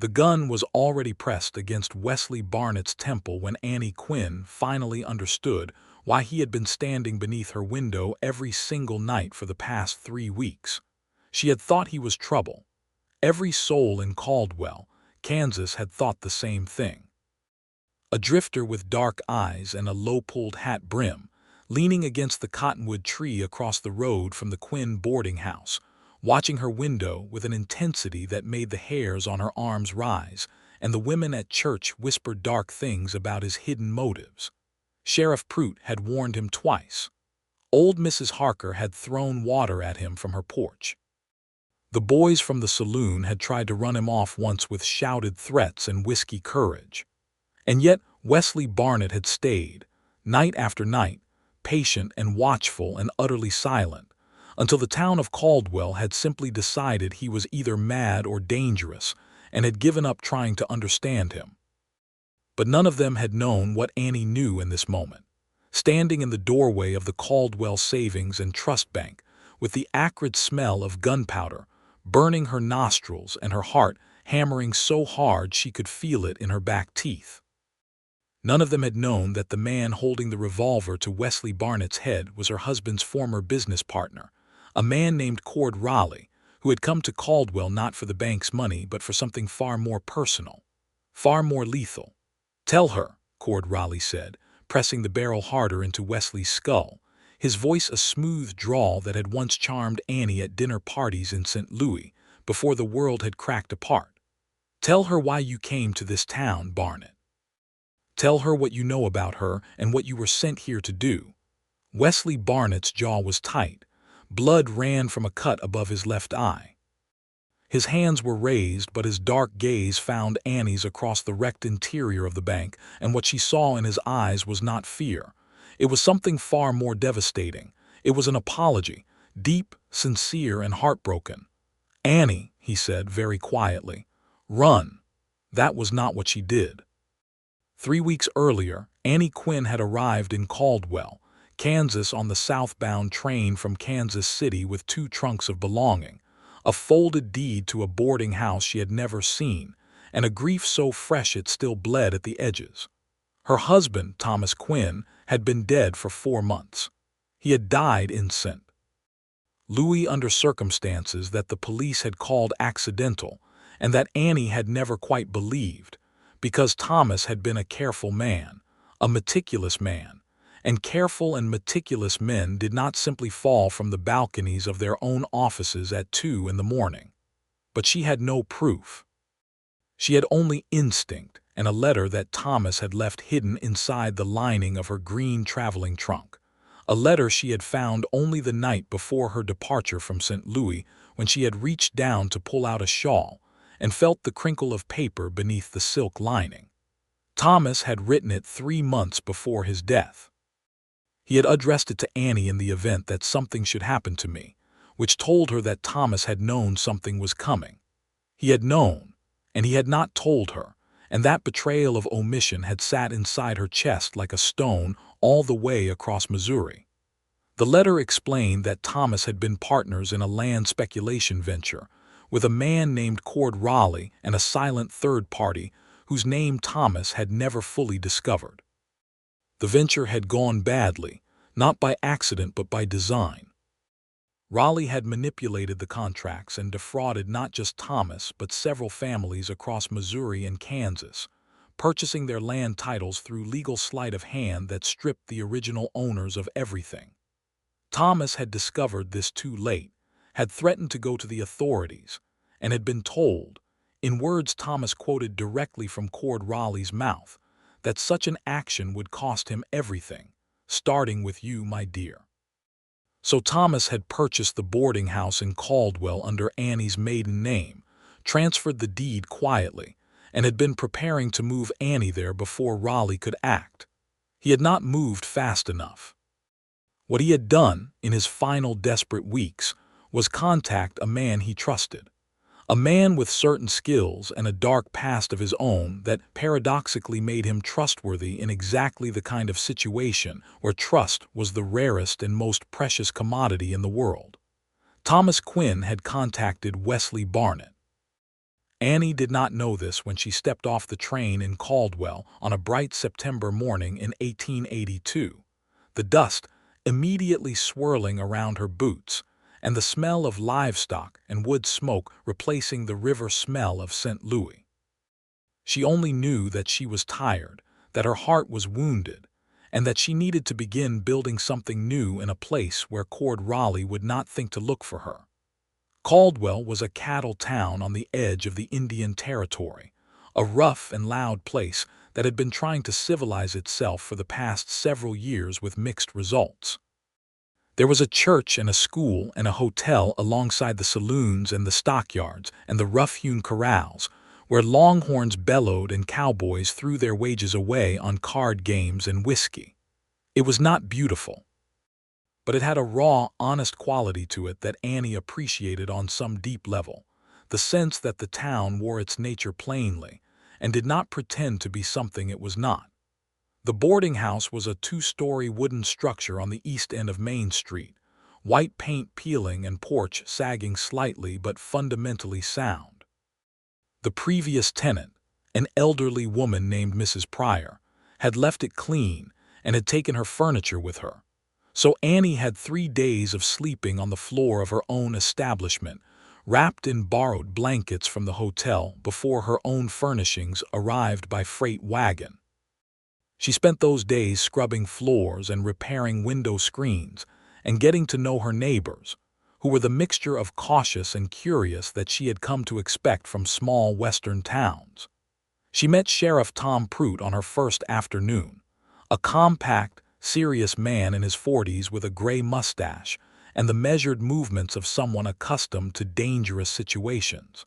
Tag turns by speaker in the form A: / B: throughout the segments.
A: The gun was already pressed against Wesley Barnett's temple when Annie Quinn finally understood why he had been standing beneath her window every single night for the past 3 weeks. She had thought he was trouble. Every soul in Caldwell, Kansas had thought the same thing. A drifter with dark eyes and a low-pulled hat brim, leaning against the cottonwood tree across the road from the Quinn boarding house, watching her window with an intensity that made the hairs on her arms rise, and the women at church whispered dark things about his hidden motives. Sheriff Prout had warned him twice. Old Mrs. Harker had thrown water at him from her porch. The boys from the saloon had tried to run him off once with shouted threats and whiskey courage. And yet Wesley Barnett had stayed, night after night, patient and watchful and utterly silent, until the town of Caldwell had simply decided he was either mad or dangerous and had given up trying to understand him. But none of them had known what Annie knew in this moment. Standing in the doorway of the Caldwell Savings and Trust Bank, with the acrid smell of gunpowder burning her nostrils and her heart hammering so hard she could feel it in her back teeth. None of them had known that the man holding the revolver to Wesley Barnett's head was her husband's former business partner, a man named Cord Raleigh, who had come to Caldwell not for the bank's money but for something far more personal, far more lethal. "Tell her," Cord Raleigh said, pressing the barrel harder into Wesley's skull, his voice a smooth drawl that had once charmed Annie at dinner parties in St. Louis before the world had cracked apart. "Tell her why you came to this town, Barnett. Tell her what you know about her and what you were sent here to do." Wesley Barnett's jaw was tight. Blood ran from a cut above his left eye. His hands were raised, but his dark gaze found Annie's across the wrecked interior of the bank, and what she saw in his eyes was not fear. It was something far more devastating. It was an apology, deep, sincere, and heartbroken. "Annie," he said very quietly, "run." That was not what she did. 3 weeks earlier, Annie Quinn had arrived in Caldwell, Kansas on the southbound train from Kansas City with 2 trunks of belonging, a folded deed to a boarding house she had never seen, and a grief so fresh it still bled at the edges. Her husband, Thomas Quinn, had been dead for 4 months. He had died in St. Louis under circumstances that the police had called accidental and that Annie had never quite believed, because Thomas had been a careful man, a meticulous man, and careful and meticulous men did not simply fall from the balconies of their own offices at 2 in the morning. But she had no proof. She had only instinct and a letter that Thomas had left hidden inside the lining of her green traveling trunk, a letter she had found only the night before her departure from St. Louis, when she had reached down to pull out a shawl and felt the crinkle of paper beneath the silk lining. Thomas had written it 3 months before his death. He had addressed it to Annie in the event that something should happen to me, which told her that Thomas had known something was coming. He had known, and he had not told her, and that betrayal of omission had sat inside her chest like a stone all the way across Missouri. The letter explained that Thomas had been partners in a land speculation venture with a man named Cord Raleigh and a silent third party whose name Thomas had never fully discovered. The venture had gone badly, not by accident but by design. Raleigh had manipulated the contracts and defrauded not just Thomas but several families across Missouri and Kansas, purchasing their land titles through legal sleight of hand that stripped the original owners of everything. Thomas had discovered this too late, had threatened to go to the authorities, and had been told, in words Thomas quoted directly from Cord Raleigh's mouth, that such an action would cost him everything, starting with you, my dear. So Thomas had purchased the boarding house in Caldwell under Annie's maiden name, transferred the deed quietly, and had been preparing to move Annie there before Raleigh could act. He had not moved fast enough. What he had done, in his final desperate weeks, was contact a man he trusted, a man with certain skills and a dark past of his own that paradoxically made him trustworthy in exactly the kind of situation where trust was the rarest and most precious commodity in the world. Thomas Quinn had contacted Wesley Barnett. Annie did not know this when she stepped off the train in Caldwell on a bright September morning in 1882, the dust immediately swirling around her boots, and the smell of livestock and wood smoke replacing the river smell of St. Louis. She only knew that she was tired, that her heart was wounded, and that she needed to begin building something new in a place where Cord Raleigh would not think to look for her. Caldwell was a cattle town on the edge of the Indian Territory, a rough and loud place that had been trying to civilize itself for the past several years with mixed results. There was a church and a school and a hotel alongside the saloons and the stockyards and the rough-hewn corrals, where longhorns bellowed and cowboys threw their wages away on card games and whiskey. It was not beautiful, but it had a raw, honest quality to it that Annie appreciated on some deep level, the sense that the town wore its nature plainly and did not pretend to be something it was not. The boarding house was a two-story wooden structure on the east end of Main Street, white paint peeling and porch sagging slightly but fundamentally sound. The previous tenant, an elderly woman named Mrs. Pryor, had left it clean and had taken her furniture with her. So Annie had 3 days of sleeping on the floor of her own establishment, wrapped in borrowed blankets from the hotel before her own furnishings arrived by freight wagon. She spent those days scrubbing floors and repairing window screens and getting to know her neighbors, who were the mixture of cautious and curious that she had come to expect from small western towns. She met Sheriff Tom Prout on her first afternoon, a compact, serious man in his 40s with a gray mustache and the measured movements of someone accustomed to dangerous situations.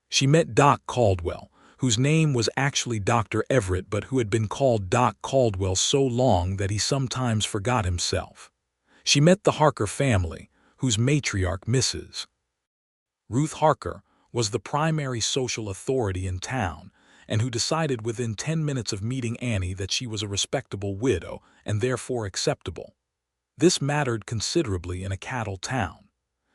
A: She met Doc Caldwell, whose name was actually Dr. Everett but who had been called Doc Caldwell so long that he sometimes forgot himself. She met the Harker family, whose matriarch, Mrs. Ruth Harker, was the primary social authority in town, and who decided within 10 minutes of meeting Annie that she was a respectable widow and therefore acceptable. This mattered considerably in a cattle town.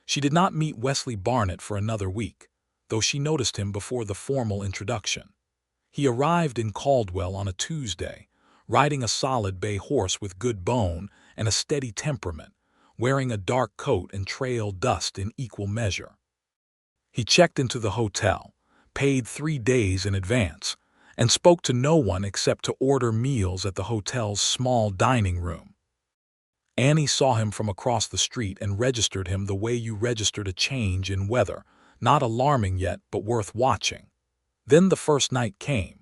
A: She did not meet Wesley Barnett for another week, though she noticed him before the formal introduction. He arrived in Caldwell on a Tuesday, riding a solid bay horse with good bone and a steady temperament, wearing a dark coat and trail dust in equal measure. He checked into the hotel, paid 3 days in advance, and spoke to no one except to order meals at the hotel's small dining room. Annie saw him from across the street and registered him the way you registered a change in weather, not alarming yet but worth watching. Then the first night came.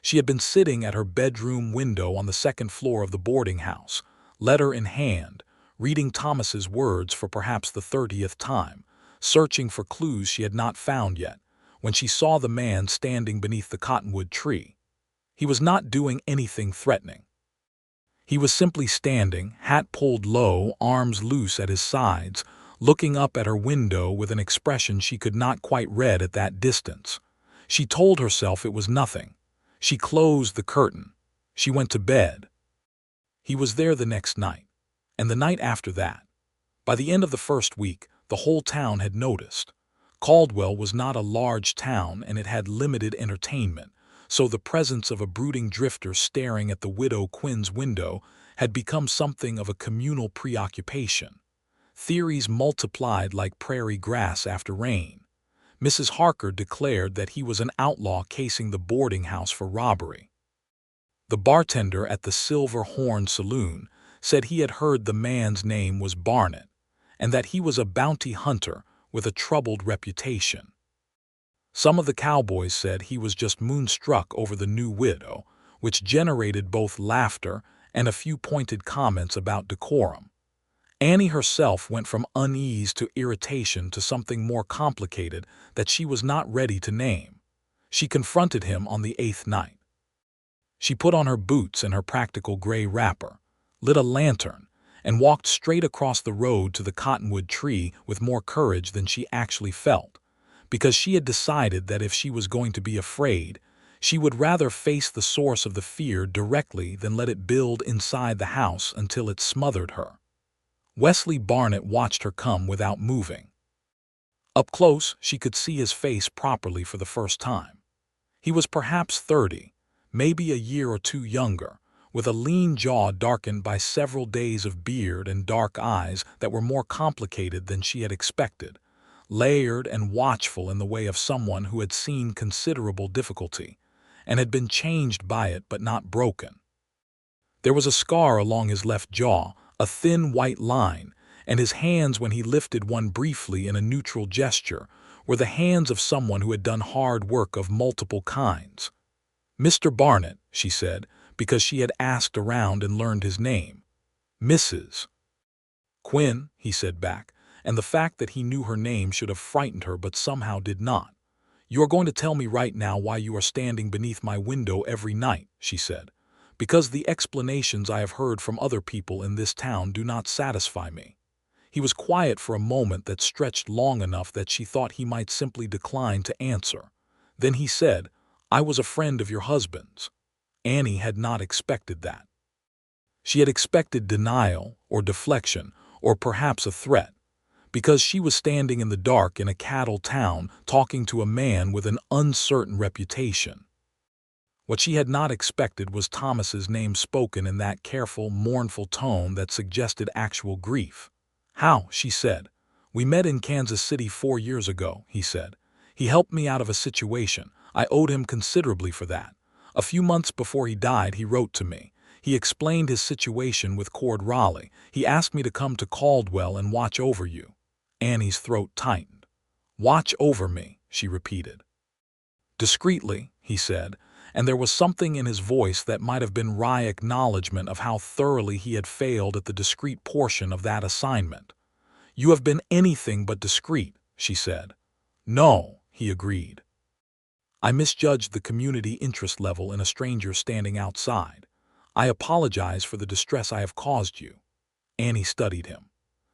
A: She had been sitting at her bedroom window on the second floor of the boarding house, letter in hand, reading Thomas's words for perhaps the 30th time, searching for clues she had not found yet, when she saw the man standing beneath the cottonwood tree. He was not doing anything threatening. He was simply standing, hat pulled low, arms loose at his sides, looking up at her window with an expression she could not quite read at that distance. She told herself it was nothing. She closed the curtain. She went to bed. He was there the next night, and the night after that. By the end of the first week, the whole town had noticed. Caldwell was not a large town and it had limited entertainment, so the presence of a brooding drifter staring at the widow Quinn's window had become something of a communal preoccupation. Theories multiplied like prairie grass after rain. Mrs. Harker declared that he was an outlaw casing the boarding house for robbery. The bartender at the Silver Horn Saloon said he had heard the man's name was Barnett, and that he was a bounty hunter with a troubled reputation. Some of the cowboys said he was just moonstruck over the new widow, which generated both laughter and a few pointed comments about decorum. Annie herself went from unease to irritation to something more complicated that she was not ready to name. She confronted him on the 8th night. She put on her boots and her practical gray wrapper, lit a lantern, and walked straight across the road to the cottonwood tree with more courage than she actually felt, because she had decided that if she was going to be afraid, she would rather face the source of the fear directly than let it build inside the house until it smothered her. Wesley Barnett watched her come without moving. Up close, she could see his face properly for the first time. He was perhaps 30, maybe a year or two younger, with a lean jaw darkened by several days of beard and dark eyes that were more complicated than she had expected, layered and watchful in the way of someone who had seen considerable difficulty, and had been changed by it but not broken. There was a scar along his left jaw, a thin white line, and his hands, when he lifted one briefly in a neutral gesture, were the hands of someone who had done hard work of multiple kinds. "Mr. Barnett," she said, because she had asked around and learned his name. "Mrs. Quinn," he said back, and the fact that he knew her name should have frightened her but somehow did not. "You are going to tell me right now why you are standing beneath my window every night," she said, "because the explanations I have heard from other people in this town do not satisfy me." He was quiet for a moment that stretched long enough that she thought he might simply decline to answer. Then he said, "I was a friend of your husband's." Annie had not expected that. She had expected denial or deflection or perhaps a threat, because she was standing in the dark in a cattle town talking to a man with an uncertain reputation. What she had not expected was Thomas's name spoken in that careful, mournful tone that suggested actual grief. "How?" she said. "We met in Kansas City 4 years ago," he said. "He helped me out of a situation. I owed him considerably for that. A few months before he died, he wrote to me. He explained his situation with Cord Raleigh. He asked me to come to Caldwell and watch over you." Annie's throat tightened. "Watch over me," she repeated. "Discreetly," he said, and there was something in his voice that might have been wry acknowledgment of how thoroughly he had failed at the discreet portion of that assignment. "You have been anything but discreet," she said. "No," he agreed. "I misjudged the community interest level in a stranger standing outside. I apologize for the distress I have caused you." Annie studied him.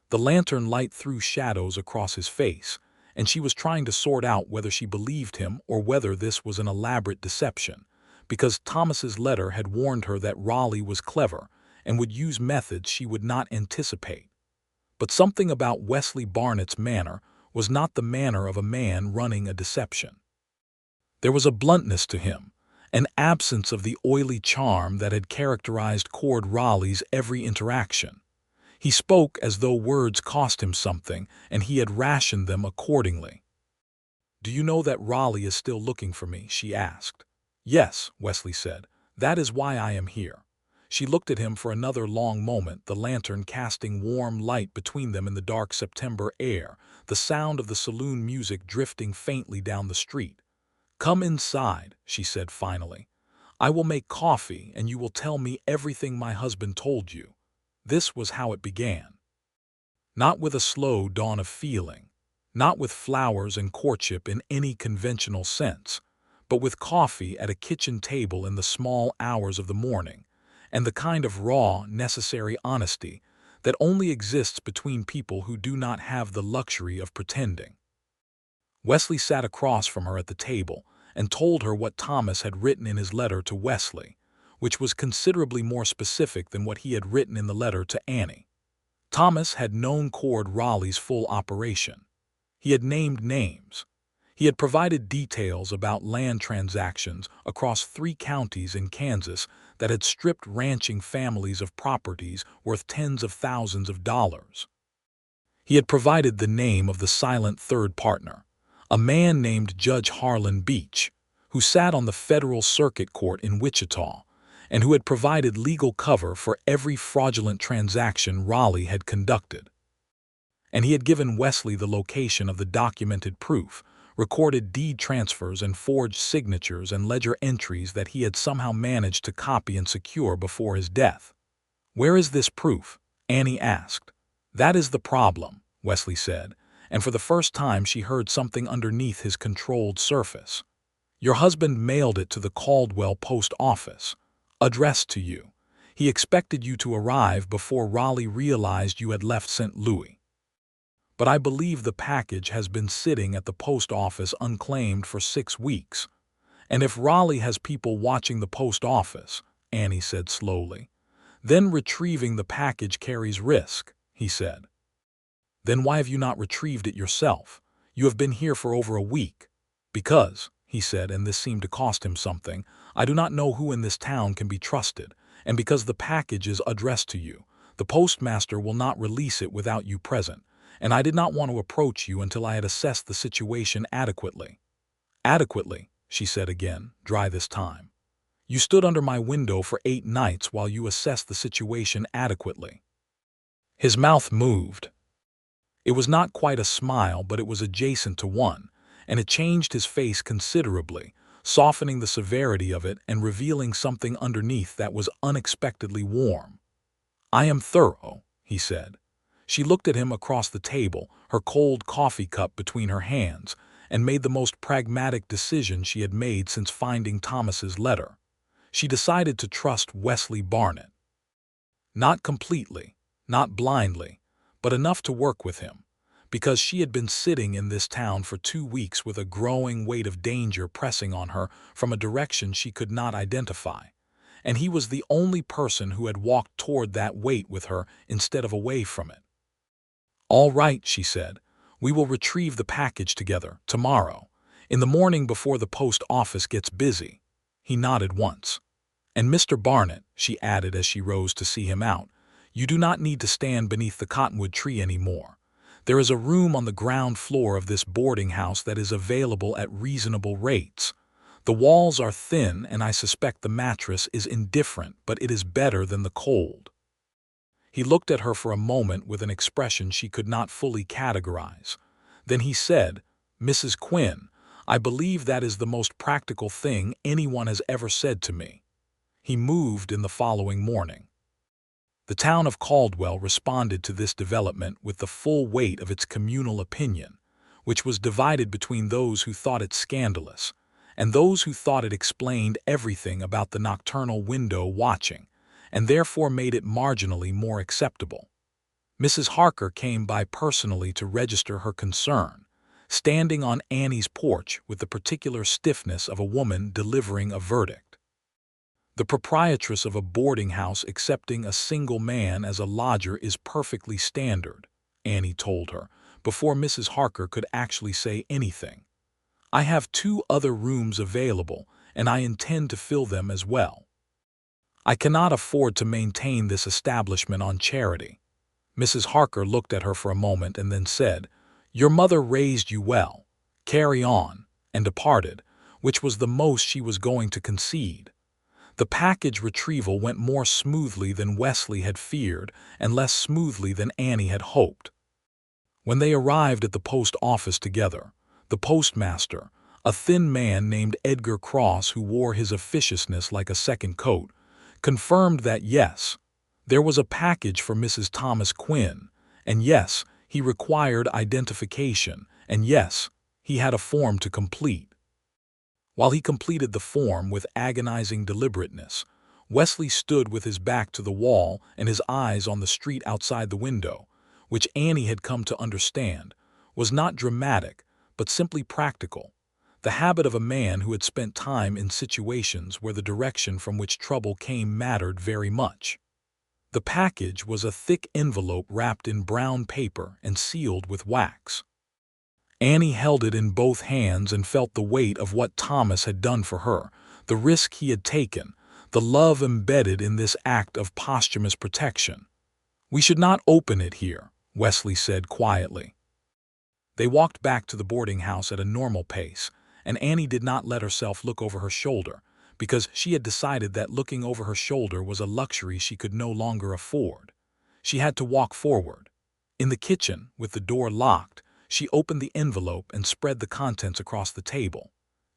A: The lantern light threw shadows across his face, and she was trying to sort out whether she believed him or whether this was an elaborate deception, because Thomas's letter had warned her that Raleigh was clever and would use methods she would not anticipate. But something about Wesley Barnett's manner was not the manner of a man running a deception. There was a bluntness to him, an absence of the oily charm that had characterized Cord Raleigh's every interaction. He spoke as though words cost him something, and he had rationed them accordingly. "Do you know that Raleigh is still looking for me?" she asked. "Yes," Wesley said. "That is why I am here." She looked at him for another long moment, the lantern casting warm light between them in the dark September air, the sound of the saloon music drifting faintly down the street. "Come inside," she said finally. "I will make coffee, and you will tell me everything my husband told you." This was how it began. Not with a slow dawn of feeling, not with flowers and courtship in any conventional sense, but with coffee at a kitchen table in the small hours of the morning, and the kind of raw, necessary honesty that only exists between people who do not have the luxury of pretending. Wesley sat across from her at the table and told her what Thomas had written in his letter to Wesley, which was considerably more specific than what he had written in the letter to Annie. Thomas had known Cord Raleigh's full operation. He had named names. He had provided details about land transactions across 3 counties in Kansas that had stripped ranching families of properties worth tens of thousands of dollars. He had provided the name of the silent third partner, a man named Judge Harlan Beach, who sat on the federal circuit court in Wichita, and who had provided legal cover for every fraudulent transaction Raleigh had conducted. And he had given Wesley the location of the documented proof, recorded deed transfers and forged signatures and ledger entries that he had somehow managed to copy and secure before his death. "Where is this proof?" Annie asked. "That is the problem," Wesley said, and for the first time she heard something underneath his controlled surface. "Your husband mailed it to the Caldwell post office, addressed to you. He expected you to arrive before Raleigh realized you had left St. Louis. But I believe the package has been sitting at the post office unclaimed for 6 weeks. And if Raleigh has people watching the post office," Annie said slowly, "then retrieving the package carries risk," he said. "Then why have you not retrieved it yourself? You have been here for over a week. Because, he said, and this seemed to cost him something, I do not know who in this town can be trusted, and because the package is addressed to you, the postmaster will not release it without you present, and I did not want to approach you until I had assessed the situation adequately. Adequately, she said again, dry this time. You stood under my window for 8 nights while you assessed the situation adequately. His mouth moved. It was not quite a smile, but it was adjacent to one, and it changed his face considerably, softening the severity of it and revealing something underneath that was unexpectedly warm. I am thorough, he said. She looked at him across the table, her cold coffee cup between her hands, and made the most pragmatic decision she had made since finding Thomas's letter. She decided to trust Wesley Barnett. Not completely, not blindly, but enough to work with him, because she had been sitting in this town for 2 weeks with a growing weight of danger pressing on her from a direction she could not identify, and he was the only person who had walked toward that weight with her instead of away from it. All right, she said, we will retrieve the package together, tomorrow, in the morning before the post office gets busy. He nodded once. And Mr. Barnett, she added as she rose to see him out, you do not need to stand beneath the cottonwood tree anymore. There is a room on the ground floor of this boarding house that is available at reasonable rates. The walls are thin and I suspect the mattress is indifferent, but it is better than the cold. He looked at her for a moment with an expression she could not fully categorize. Then he said, Mrs. Quinn, I believe that is the most practical thing anyone has ever said to me. He moved in the following morning. The town of Caldwell responded to this development with the full weight of its communal opinion, which was divided between those who thought it scandalous and those who thought it explained everything about the nocturnal window watching, and therefore made it marginally more acceptable. Mrs. Harker came by personally to register her concern, standing on Annie's porch with the particular stiffness of a woman delivering a verdict. The proprietress of a boarding house accepting a single man as a lodger is perfectly standard, Annie told her, before Mrs. Harker could actually say anything. I have 2 other rooms available, and I intend to fill them as well. I cannot afford to maintain this establishment on charity. Mrs. Harker looked at her for a moment and then said, Your mother raised you well. Carry on, and departed, which was the most she was going to concede. The package retrieval went more smoothly than Wesley had feared and less smoothly than Annie had hoped. When they arrived at the post office together, the postmaster, a thin man named Edgar Cross who wore his officiousness like a second coat, confirmed that yes, there was a package for Mrs. Thomas Quinn, and yes, he required identification, and yes, he had a form to complete. While he completed the form with agonizing deliberateness, Wesley stood with his back to the wall and his eyes on the street outside the window, which Annie had come to understand was not dramatic but simply practical, the habit of a man who had spent time in situations where the direction from which trouble came mattered very much. The package was a thick envelope wrapped in brown paper and sealed with wax. Annie held it in both hands and felt the weight of what Thomas had done for her, the risk he had taken, the love embedded in this act of posthumous protection. We should not open it here, Wesley said quietly. They walked back to the boarding house at a normal pace, and Annie did not let herself look over her shoulder, because she had decided that looking over her shoulder was a luxury she could no longer afford. She had to walk forward. In the kitchen, with the door locked, she opened the envelope and spread the contents across the table.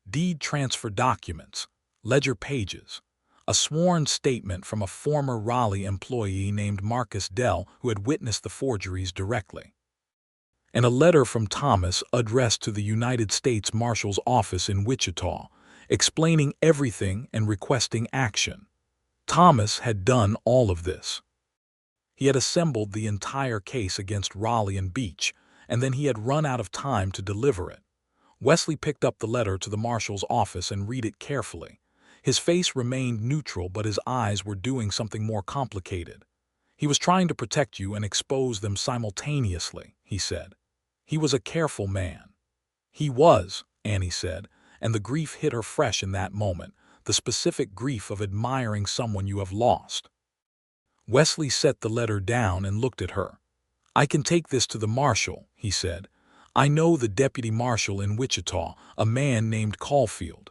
A: Deed transfer documents, ledger pages, a sworn statement from a former Raleigh employee named Marcus Dell who had witnessed the forgeries directly, and a letter from Thomas addressed to the United States Marshal's office in Wichita, explaining everything and requesting action. Thomas had done all of this. He had assembled the entire case against Raleigh and Beach, and then he had run out of time to deliver it. Wesley picked up the letter to the marshal's office and read it carefully. His face remained neutral, but his eyes were doing something more complicated. He was trying to protect you and expose them simultaneously, he said. He was a careful man. He was, Annie said, and the grief hit her fresh in that moment, the specific grief of admiring someone you have lost. Wesley set the letter down and looked at her. "I can take this to the marshal," he said. "I know the deputy marshal in Wichita, a man named Caulfield.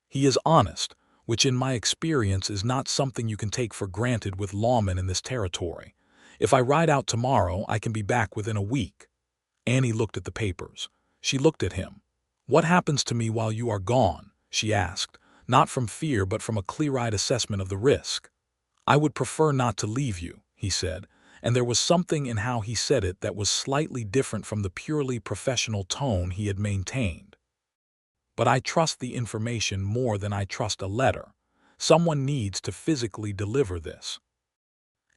A: He is honest, which in my experience is not something you can take for granted with lawmen in this territory. If I ride out tomorrow, I can be back within a week." Annie looked at the papers. She looked at him. "What happens to me while you are gone?" she asked, not from fear but from a clear-eyed assessment of the risk. "I would prefer not to leave you," he said, and there was something in how he said it that was slightly different from the purely professional tone he had maintained. "But I trust the information more than I trust a letter. Someone needs to physically deliver this.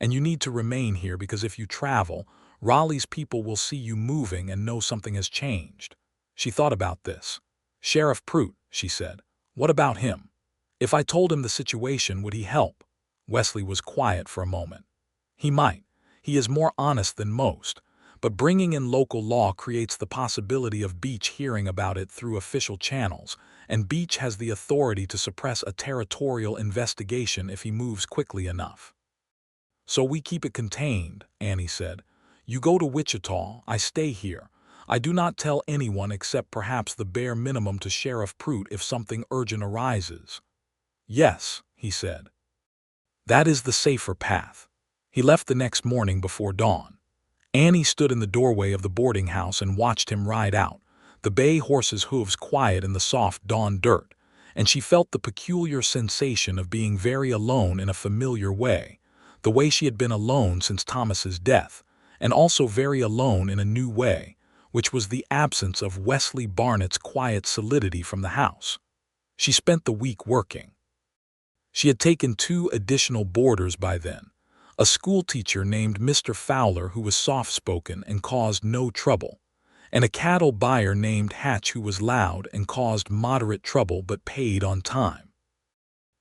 A: And you need to remain here because if you travel, Raleigh's people will see you moving and know something has changed." She thought about this. "Sheriff Pruitt," she said. "What about him? If I told him the situation, would he help?" Wesley was quiet for a moment. "He might. He is more honest than most. But bringing in local law creates the possibility of Beach hearing about it through official channels, and Beach has the authority to suppress a territorial investigation if he moves quickly enough. So we keep it contained," Annie said. "You go to Wichita, I stay here. I do not tell anyone except perhaps the bare minimum to Sheriff Pruitt if something urgent arises." "Yes," he said. "That is the safer path." He left the next morning before dawn. Annie stood in the doorway of the boarding house and watched him ride out, the bay horse's hooves quiet in the soft dawn dirt, and she felt the peculiar sensation of being very alone in a familiar way, the way she had been alone since Thomas's death, and also very alone in a new way, which was the absence of Wesley Barnett's quiet solidity from the house. She spent the week working. She had taken 2 additional boarders by then, a schoolteacher named Mr. Fowler who was soft-spoken and caused no trouble, and a cattle buyer named Hatch who was loud and caused moderate trouble but paid on time.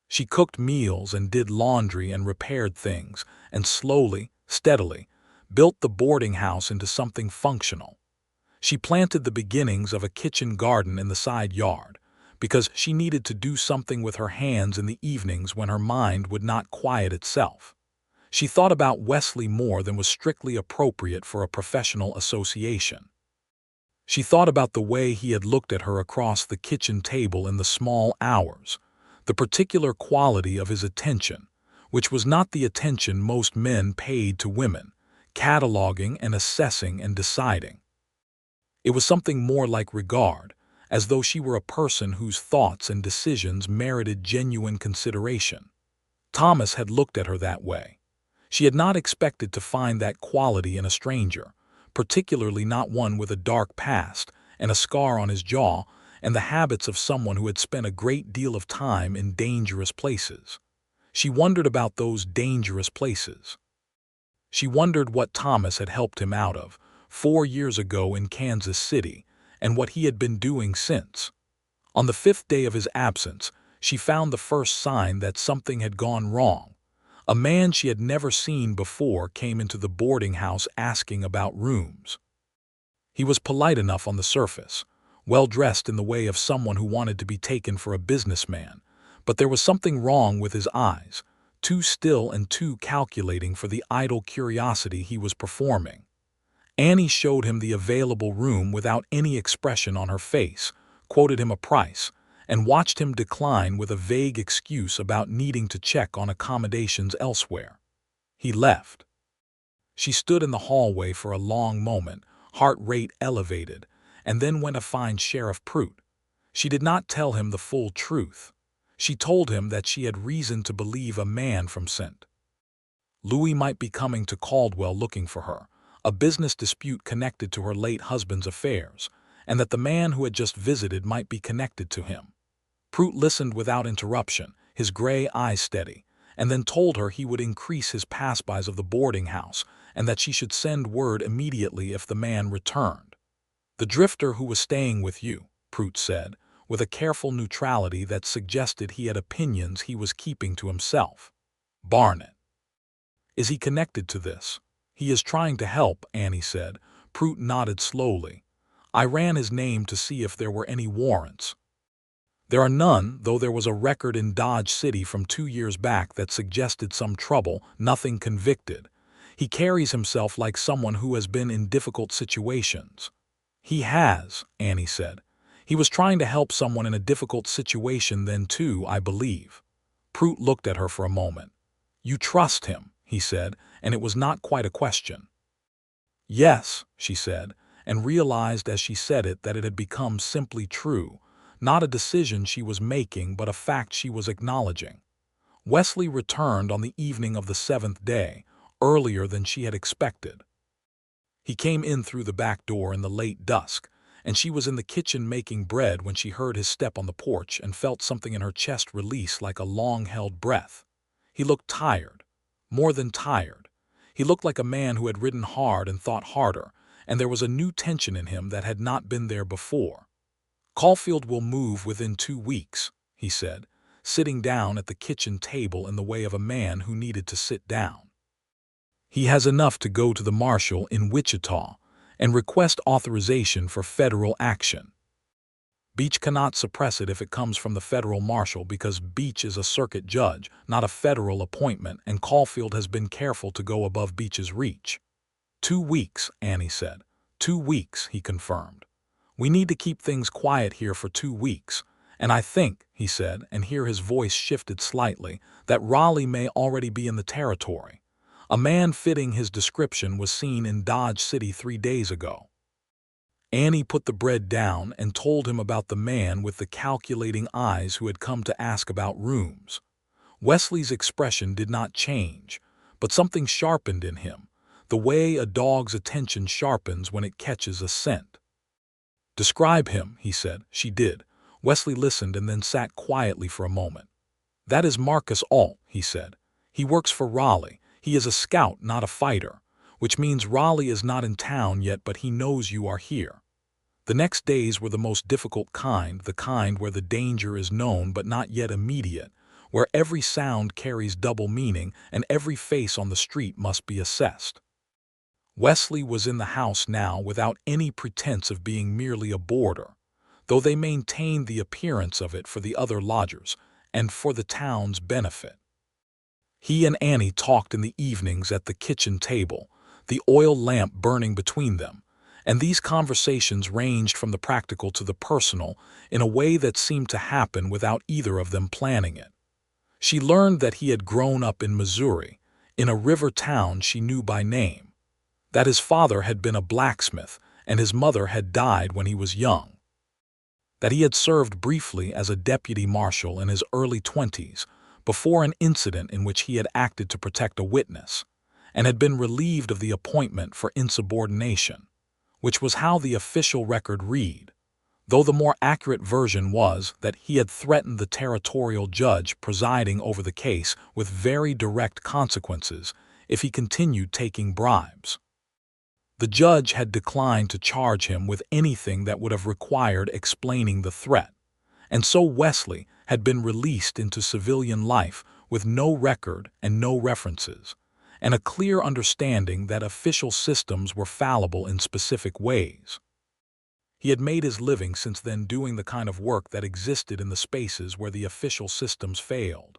A: She cooked meals and did laundry and repaired things, and slowly, steadily, built the boarding house into something functional. She planted the beginnings of a kitchen garden in the side yard, because she needed to do something with her hands in the evenings when her mind would not quiet itself. She thought about Wesley more than was strictly appropriate for a professional association. She thought about the way he had looked at her across the kitchen table in the small hours, the particular quality of his attention, which was not the attention most men paid to women, cataloging and assessing and deciding. It was something more like regard, as though she were a person whose thoughts and decisions merited genuine consideration. Thomas had looked at her that way. She had not expected to find that quality in a stranger, particularly not one with a dark past and a scar on his jaw and the habits of someone who had spent a great deal of time in dangerous places. She wondered about those dangerous places. She wondered what Thomas had helped him out of 4 years ago in Kansas City and what he had been doing since. On the 5th day of his absence, she found the first sign that something had gone wrong. A man she had never seen before came into the boarding house asking about rooms. He was polite enough on the surface, well-dressed in the way of someone who wanted to be taken for a businessman, but there was something wrong with his eyes, too still and too calculating for the idle curiosity he was performing. Annie showed him the available room without any expression on her face, quoted him a price, and watched him decline with a vague excuse about needing to check on accommodations elsewhere. He left. She stood in the hallway for a long moment, heart rate elevated, and then went to find Sheriff Pruitt. She did not tell him the full truth. She told him that she had reason to believe a man from St. Louis might be coming to Caldwell looking for her, a business dispute connected to her late husband's affairs, and that the man who had just visited might be connected to him. Pruitt listened without interruption, his gray eyes steady, and then told her he would increase his pass-bys of the boarding house and that she should send word immediately if the man returned. "The drifter who was staying with you," Pruitt said, with a careful neutrality that suggested he had opinions he was keeping to himself. "Barnett. Is he connected to this?" "He is trying to help," Annie said. Pruitt nodded slowly. I ran his name to see if there were any warrants. There are none, though there was a record in Dodge City from 2 years back that suggested some trouble, nothing convicted. He carries himself like someone who has been in difficult situations. He has, Annie said. He was trying to help someone in a difficult situation then too, I believe. Prout looked at her for a moment. You trust him, he said, and it was not quite a question. Yes, she said, and realized as she said it that it had become simply true, not a decision she was making but a fact she was acknowledging. Wesley returned on the evening of the 7th day, earlier than she had expected. He came in through the back door in the late dusk, and she was in the kitchen making bread when she heard his step on the porch and felt something in her chest release like a long-held breath. He looked tired, more than tired. He looked like a man who had ridden hard and thought harder, and there was a new tension in him that had not been there before. Caulfield will move within 2 weeks, he said, sitting down at the kitchen table in the way of a man who needed to sit down. He has enough to go to the marshal in Wichita and request authorization for federal action. Beach cannot suppress it if it comes from the federal marshal because Beach is a circuit judge, not a federal appointment, and Caulfield has been careful to go above Beach's reach. 2 weeks, Annie said. 2 weeks, he confirmed. We need to keep things quiet here for 2 weeks, and I think, he said, and here his voice shifted slightly, that Raleigh may already be in the territory. A man fitting his description was seen in Dodge City 3 days ago. Annie put the bread down and told him about the man with the calculating eyes who had come to ask about rooms. Wesley's expression did not change, but something sharpened in him, the way a dog's attention sharpens when it catches a scent. Describe him, he said. She did. Wesley listened and then sat quietly for a moment. That is Marcus Alt, he said. He works for Raleigh. He is a scout, not a fighter, which means Raleigh is not in town yet, but he knows you are here. The next days were the most difficult kind, the kind where the danger is known but not yet immediate, where every sound carries double meaning and every face on the street must be assessed. Wesley was in the house now without any pretense of being merely a boarder, though they maintained the appearance of it for the other lodgers and for the town's benefit. He and Annie talked in the evenings at the kitchen table, the oil lamp burning between them, and these conversations ranged from the practical to the personal in a way that seemed to happen without either of them planning it. She learned that he had grown up in Missouri, in a river town she knew by name, that his father had been a blacksmith and his mother had died when he was young, that he had served briefly as a deputy marshal in his early 20s, before an incident in which he had acted to protect a witness, and had been relieved of the appointment for insubordination, which was how the official record read, though the more accurate version was that he had threatened the territorial judge presiding over the case with very direct consequences if he continued taking bribes. The judge had declined to charge him with anything that would have required explaining the threat, and so Wesley had been released into civilian life with no record and no references, and a clear understanding that official systems were fallible in specific ways. He had made his living since then doing the kind of work that existed in the spaces where the official systems failed,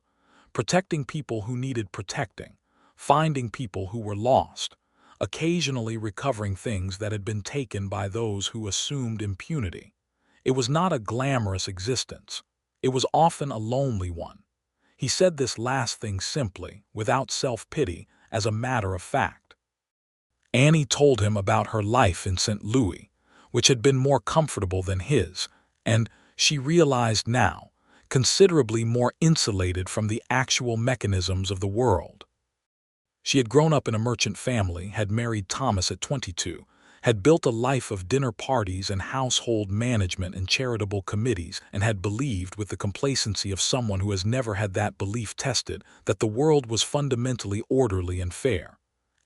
A: protecting people who needed protecting, finding people who were lost, occasionally recovering things that had been taken by those who assumed impunity. It was not a glamorous existence. It was often a lonely one. He said this last thing simply, without self-pity, as a matter of fact. Annie told him about her life in St. Louis, which had been more comfortable than his, and, she realized now, considerably more insulated from the actual mechanisms of the world. She had grown up in a merchant family, had married Thomas at 22, had built a life of dinner parties and household management and charitable committees, and had believed, with the complacency of someone who has never had that belief tested, that the world was fundamentally orderly and fair.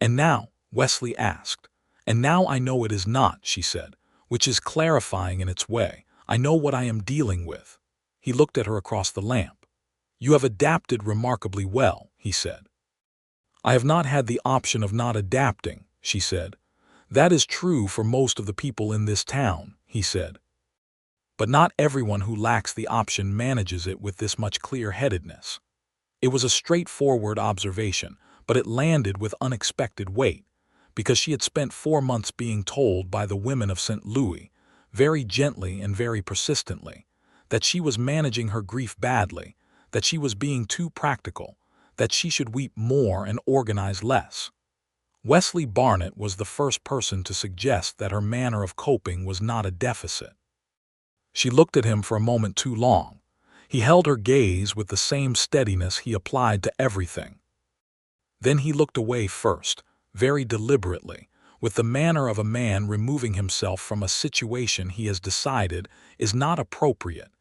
A: And now, Wesley asked. And now I know it is not, she said, which is clarifying in its way. I know what I am dealing with. He looked at her across the lamp. You have adapted remarkably well, he said. I have not had the option of not adapting, she said. That is true for most of the people in this town, he said. But not everyone who lacks the option manages it with this much clear-headedness. It was a straightforward observation, but it landed with unexpected weight, because she had spent 4 months being told by the women of St. Louis, very gently and very persistently, that she was managing her grief badly, that she was being too practical, that she should weep more and organize less. Wesley Barnett was the first person to suggest that her manner of coping was not a deficit. She looked at him for a moment too long. He held her gaze with the same steadiness he applied to everything. Then he looked away first, very deliberately, with the manner of a man removing himself from a situation he has decided is not appropriate,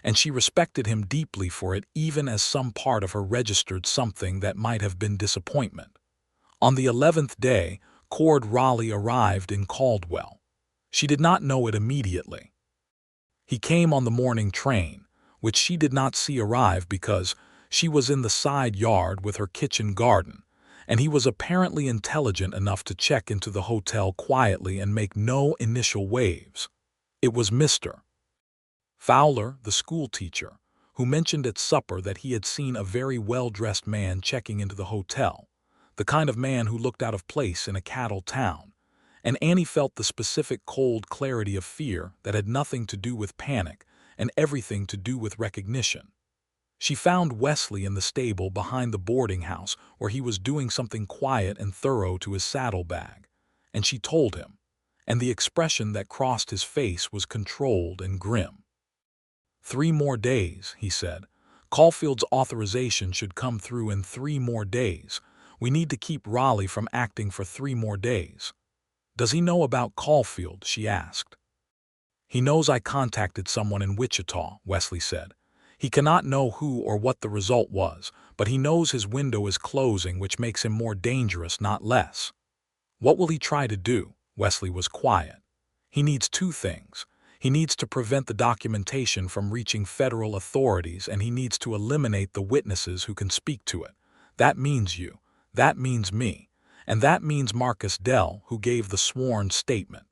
A: and she respected him deeply for it, even as some part of her registered something that might have been disappointment. On the 11th day, Cord Raleigh arrived in Caldwell. She did not know it immediately. He came on the morning train, which she did not see arrive because she was in the side yard with her kitchen garden, and he was apparently intelligent enough to check into the hotel quietly and make no initial waves. It was Mr. Fowler, the schoolteacher, who mentioned at supper that he had seen a very well-dressed man checking into the hotel, the kind of man who looked out of place in a cattle town, and Annie felt the specific cold clarity of fear that had nothing to do with panic and everything to do with recognition. She found Wesley in the stable behind the boarding house where he was doing something quiet and thorough to his saddlebag, and she told him, and the expression that crossed his face was controlled and grim. 3 more days, he said. Caulfield's authorization should come through in 3 more days. We need to keep Raleigh from acting for 3 more days. Does he know about Caulfield? She asked. He knows I contacted someone in Wichita, Wesley said. He cannot know who or what the result was, but he knows his window is closing, which makes him more dangerous, not less. What will he try to do? Wesley was quiet. He needs 2 things. He needs to prevent the documentation from reaching federal authorities, and he needs to eliminate the witnesses who can speak to it. That means you. That means me. And that means Marcus Dell, who gave the sworn statement.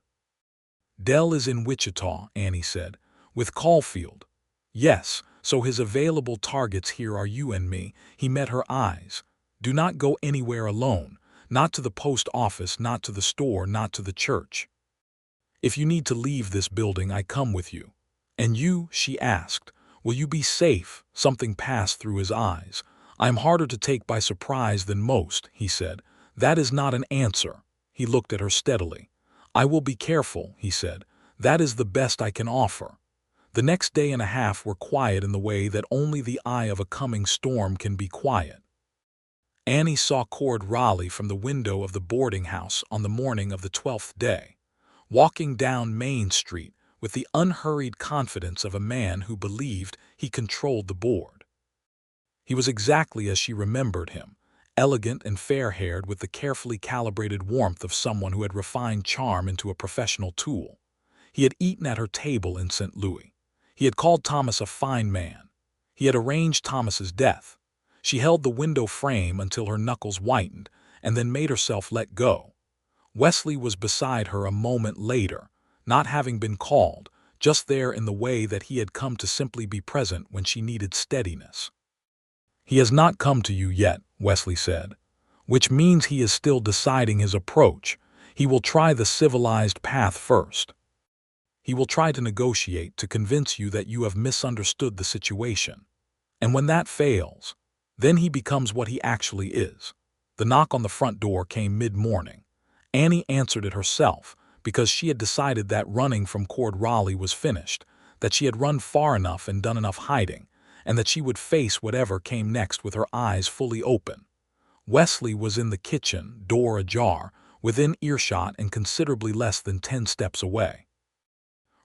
A: Dell is in Wichita, Annie said. With Caulfield. Yes, so his available targets here are you and me. He met her eyes. Do not go anywhere alone. Not to the post office, not to the store, not to the church. If you need to leave this building, I come with you. And you, she asked, will you be safe? Something passed through his eyes. I am harder to take by surprise than most, he said. That is not an answer. He looked at her steadily. I will be careful, he said. That is the best I can offer. The next day and a half were quiet in the way that only the eye of a coming storm can be quiet. Annie saw Cord Raleigh from the window of the boarding house on the morning of the 12th day, walking down Main Street with the unhurried confidence of a man who believed he controlled the board. He was exactly as she remembered him, elegant and fair-haired with the carefully calibrated warmth of someone who had refined charm into a professional tool. He had eaten at her table in St. Louis. He had called Thomas a fine man. He had arranged Thomas's death. She held the window frame until her knuckles whitened and then made herself let go. Wesley was beside her a moment later, not having been called, just there in the way that he had come to simply be present when she needed steadiness. He has not come to you yet, Wesley said, which means he is still deciding his approach. He will try the civilized path first. He will try to negotiate, to convince you that you have misunderstood the situation. And when that fails, then he becomes what he actually is. The knock on the front door came mid-morning. Annie answered it herself, because she had decided that running from Cord Raleigh was finished, that she had run far enough and done enough hiding, and that she would face whatever came next with her eyes fully open. Wesley was in the kitchen, door ajar, within earshot and considerably less than 10 steps away.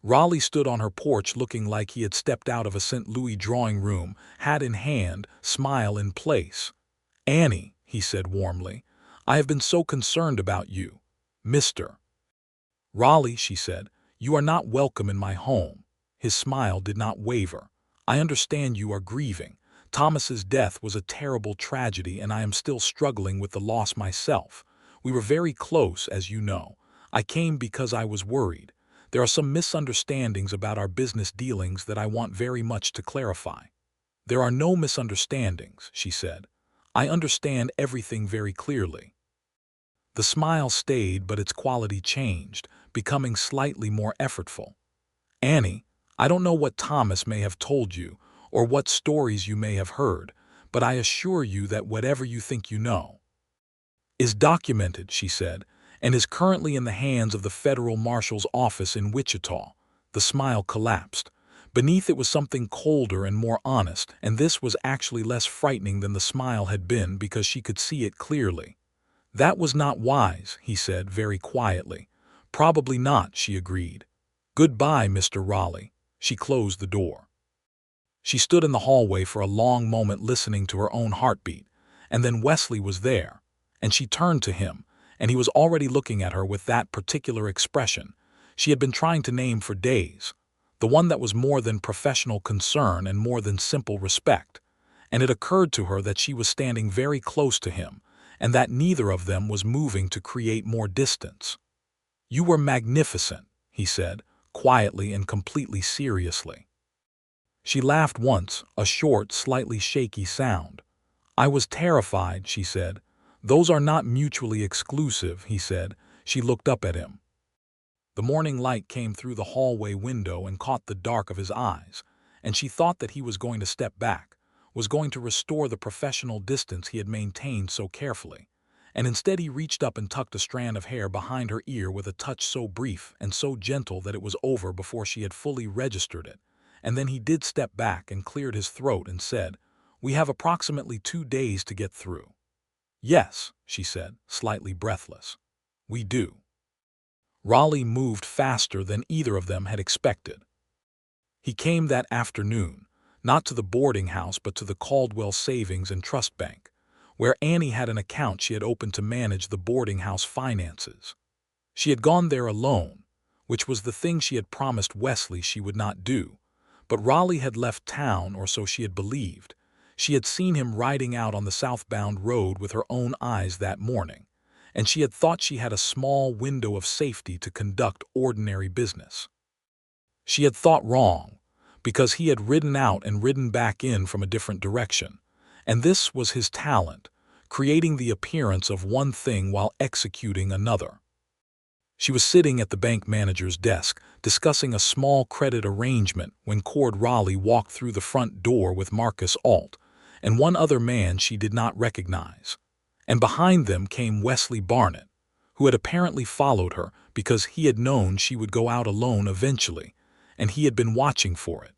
A: Raleigh stood on her porch looking like he had stepped out of a St. Louis drawing room, hat in hand, smile in place. Annie, he said warmly, I have been so concerned about you. Mr. Raleigh, she said, you are not welcome in my home. His smile did not waver. I understand you are grieving. Thomas's death was a terrible tragedy, and I am still struggling with the loss myself. We were very close, as you know. I came because I was worried. There are some misunderstandings about our business dealings that I want very much to clarify." "There are no misunderstandings," she said. "I understand everything very clearly." The smile stayed, but its quality changed, becoming slightly more effortful. "Annie, I don't know what Thomas may have told you, or what stories you may have heard, but I assure you that whatever you think you know is documented," she said, "and is currently in the hands of the federal marshal's office in Wichita." The smile collapsed. Beneath it was something colder and more honest, and this was actually less frightening than the smile had been because she could see it clearly. "That was not wise," he said very quietly. "Probably not," she agreed. "Goodbye, Mr. Raleigh." She closed the door. She stood in the hallway for a long moment listening to her own heartbeat, and then Wesley was there, and she turned to him, and he was already looking at her with that particular expression she had been trying to name for days, the one that was more than professional concern and more than simple respect, and it occurred to her that she was standing very close to him, and that neither of them was moving to create more distance. "You were magnificent," he said, quietly and completely seriously. She laughed once, a short, slightly shaky sound. "I was terrified," she said. "Those are not mutually exclusive," he said. She looked up at him. The morning light came through the hallway window and caught the dark of his eyes, and she thought that he was going to step back, was going to restore the professional distance he had maintained so carefully. And instead he reached up and tucked a strand of hair behind her ear with a touch so brief and so gentle that it was over before she had fully registered it. And then he did step back and cleared his throat and said, "We have approximately 2 days to get through." "Yes," she said, slightly breathless. "We do." Raleigh moved faster than either of them had expected. He came that afternoon, not to the boarding house but to the Caldwell Savings and Trust Bank, where Annie had an account she had opened to manage the boarding house finances. She had gone there alone, which was the thing she had promised Wesley she would not do, but Raleigh had left town, or so she had believed. She had seen him riding out on the southbound road with her own eyes that morning, and she had thought she had a small window of safety to conduct ordinary business. She had thought wrong, because he had ridden out and ridden back in from a different direction, and this was his talent, creating the appearance of one thing while executing another. She was sitting at the bank manager's desk, discussing a small credit arrangement when Cord Raleigh walked through the front door with Marcus Alt and one other man she did not recognize. And behind them came Wesley Barnett, who had apparently followed her because he had known she would go out alone eventually, and he had been watching for it.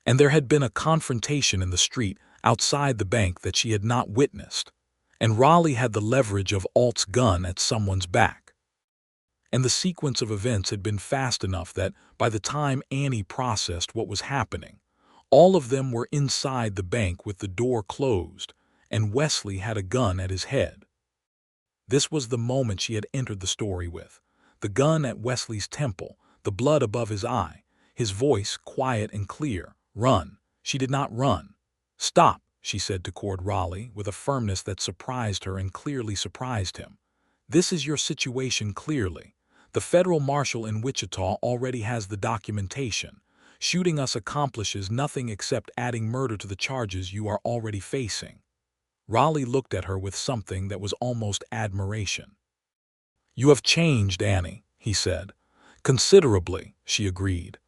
A: And there had been a confrontation in the street outside the bank that she had not witnessed, and Raleigh had the leverage of Alt's gun at someone's back. And the sequence of events had been fast enough that, by the time Annie processed what was happening, all of them were inside the bank with the door closed, and Wesley had a gun at his head. This was the moment she had entered the story with. The gun at Wesley's temple, the blood above his eye, his voice quiet and clear. "Run." She did not run. "Stop," she said to Cord Raleigh with a firmness that surprised her and clearly surprised him. "This is your situation clearly. The federal marshal in Wichita already has the documentation. Shooting us accomplishes nothing except adding murder to the charges you are already facing." Raleigh looked at her with something that was almost admiration. "You have changed, Annie," he said. "Considerably," she agreed.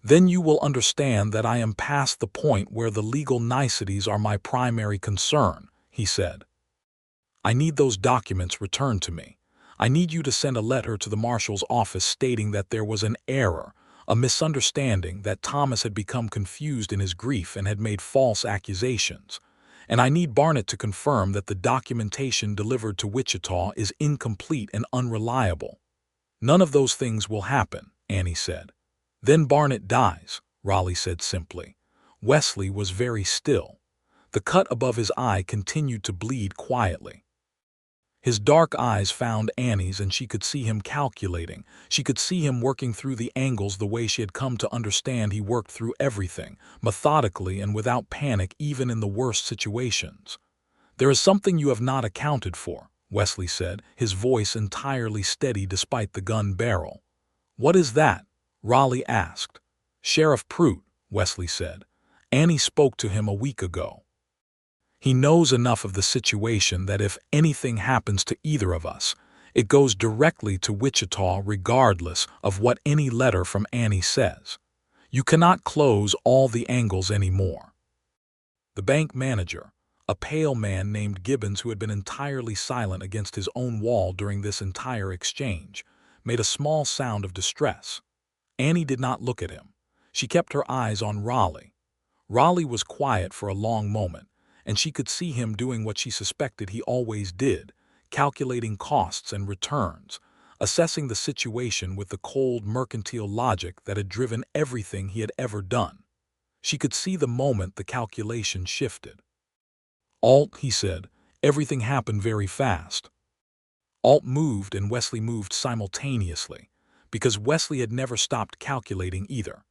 A: "Then you will understand that I am past the point where the legal niceties are my primary concern," he said. "I need those documents returned to me. I need you to send a letter to the marshal's office stating that there was an error, a misunderstanding, that Thomas had become confused in his grief and had made false accusations. And I need Barnett to confirm that the documentation delivered to Wichita is incomplete and unreliable." "None of those things will happen," Annie said. "Then Barnett dies," Raleigh said simply. Wesley was very still. The cut above his eye continued to bleed quietly. His dark eyes found Annie's, and she could see him calculating. She could see him working through the angles the way she had come to understand he worked through everything, methodically and without panic even in the worst situations. "There is something you have not accounted for," Wesley said, his voice entirely steady despite the gun barrel. "What is that?" Raleigh asked. "Sheriff Prout," Wesley said. "Annie spoke to him a week ago. He knows enough of the situation that if anything happens to either of us, it goes directly to Wichita regardless of what any letter from Annie says. You cannot close all the angles anymore." The bank manager, a pale man named Gibbons who had been entirely silent against his own wall during this entire exchange, made a small sound of distress. Annie did not look at him. She kept her eyes on Raleigh. Raleigh was quiet for a long moment, and she could see him doing what she suspected he always did, calculating costs and returns, assessing the situation with the cold mercantile logic that had driven everything he had ever done. She could see the moment the calculation shifted. "Alt," he said, "everything happened very fast." Alt moved and Wesley moved simultaneously, because Wesley had never stopped calculating either.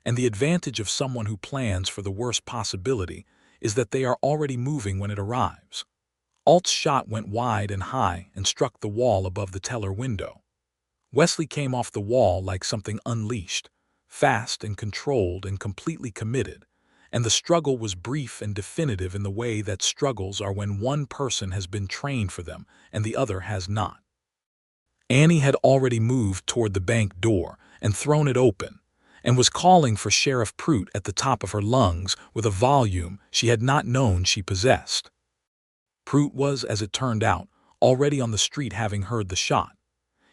A: And the advantage of someone who plans for the worst possibility is that they are already moving when it arrives. Alt's shot went wide and high and struck the wall above the teller window. Wesley came off the wall like something unleashed, fast and controlled and completely committed, and the struggle was brief and definitive in the way that struggles are when one person has been trained for them and the other has not. Annie had already moved toward the bank door and thrown it open, and was calling for Sheriff Prout at the top of her lungs with a volume she had not known she possessed. Prout was, as it turned out, already on the street having heard the shot.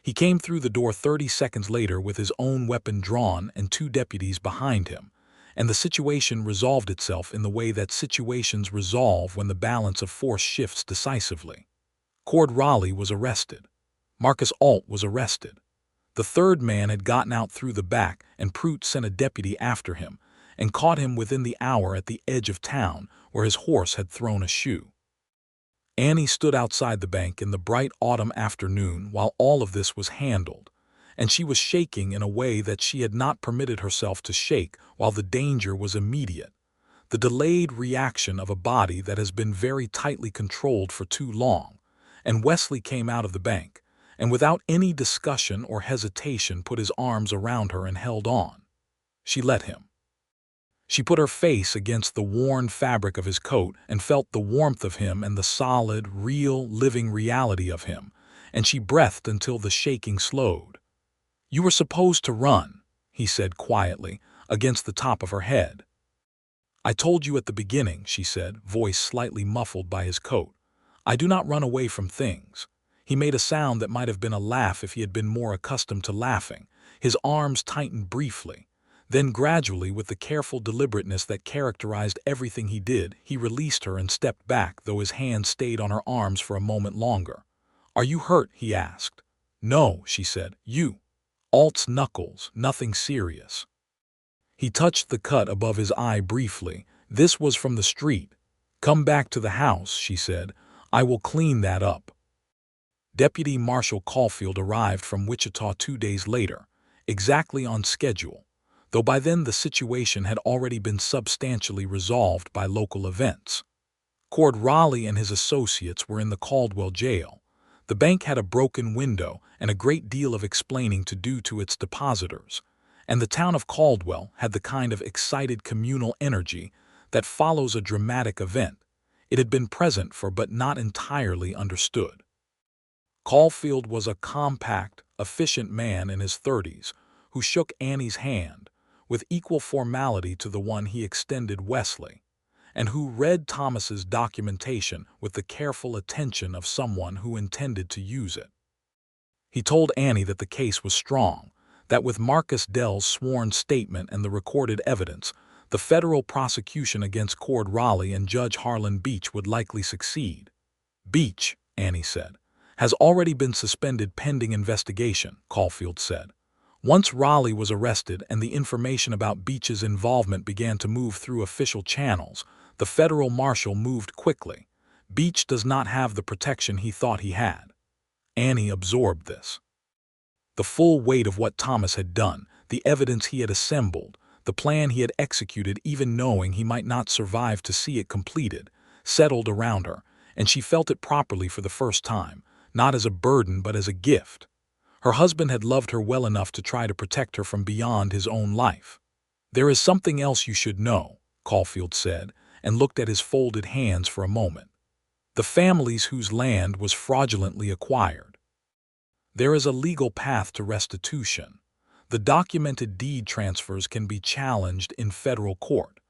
A: He came through the door 30 seconds later with his own weapon drawn and 2 deputies behind him, and the situation resolved itself in the way that situations resolve when the balance of force shifts decisively. Cord Raleigh was arrested. Marcus Alt was arrested. The third man had gotten out through the back, and Prout sent a deputy after him and caught him within the hour at the edge of town where his horse had thrown a shoe. Annie stood outside the bank in the bright autumn afternoon while all of this was handled, and she was shaking in a way that she had not permitted herself to shake while the danger was immediate, the delayed reaction of a body that has been very tightly controlled for too long. And Wesley came out of the bank, and without any discussion or hesitation put his arms around her and held on. She let him. She put her face against the worn fabric of his coat and felt the warmth of him and the solid, real, living reality of him, and she breathed until the shaking slowed. "You were supposed to run," he said quietly, against the top of her head. "I told you at the beginning," she said, voice slightly muffled by his coat. "I do not run away from things." He made a sound that might have been a laugh if he had been more accustomed to laughing. His arms tightened briefly. Then gradually, with the careful deliberateness that characterized everything he did, he released her and stepped back, though his hand stayed on her arms for a moment longer. "Are you hurt?" he asked. "No," she said. "You." Alt's knuckles, nothing serious. He touched the cut above his eye briefly. "This was from the street." "Come back to the house," she said. "I will clean that up." Deputy Marshal Caulfield arrived from Wichita 2 days later, exactly on schedule, though by then the situation had already been substantially resolved by local events. Cord Raleigh and his associates were in the Caldwell jail. The bank had a broken window and a great deal of explaining to do to its depositors, and the town of Caldwell had the kind of excited communal energy that follows a dramatic event. It had been present for but not entirely understood. Caulfield was a compact, efficient man in his 30s who shook Annie's hand with equal formality to the one he extended Wesley, and who read Thomas's documentation with the careful attention of someone who intended to use it. He told Annie that the case was strong, that with Marcus Dell's sworn statement and the recorded evidence, the federal prosecution against Cord Raleigh and Judge Harlan Beach would likely succeed. "Beach," Annie said, "has already been suspended pending investigation," Caulfield said. Once Raleigh was arrested and the information about Beach's involvement began to move through official channels, the federal marshal moved quickly. Beach does not have the protection he thought he had. Annie absorbed this. The full weight of what Thomas had done, the evidence he had assembled, the plan he had executed even knowing he might not survive to see it completed, settled around her, and she felt it properly for the first time, not as a burden but as a gift. Her husband had loved her well enough to try to protect her from beyond his own life. "There is something else you should know," Caulfield said, and looked at his folded hands for a moment. "The families whose land was fraudulently acquired. There is a legal path to restitution. The documented deed transfers can be challenged in federal court.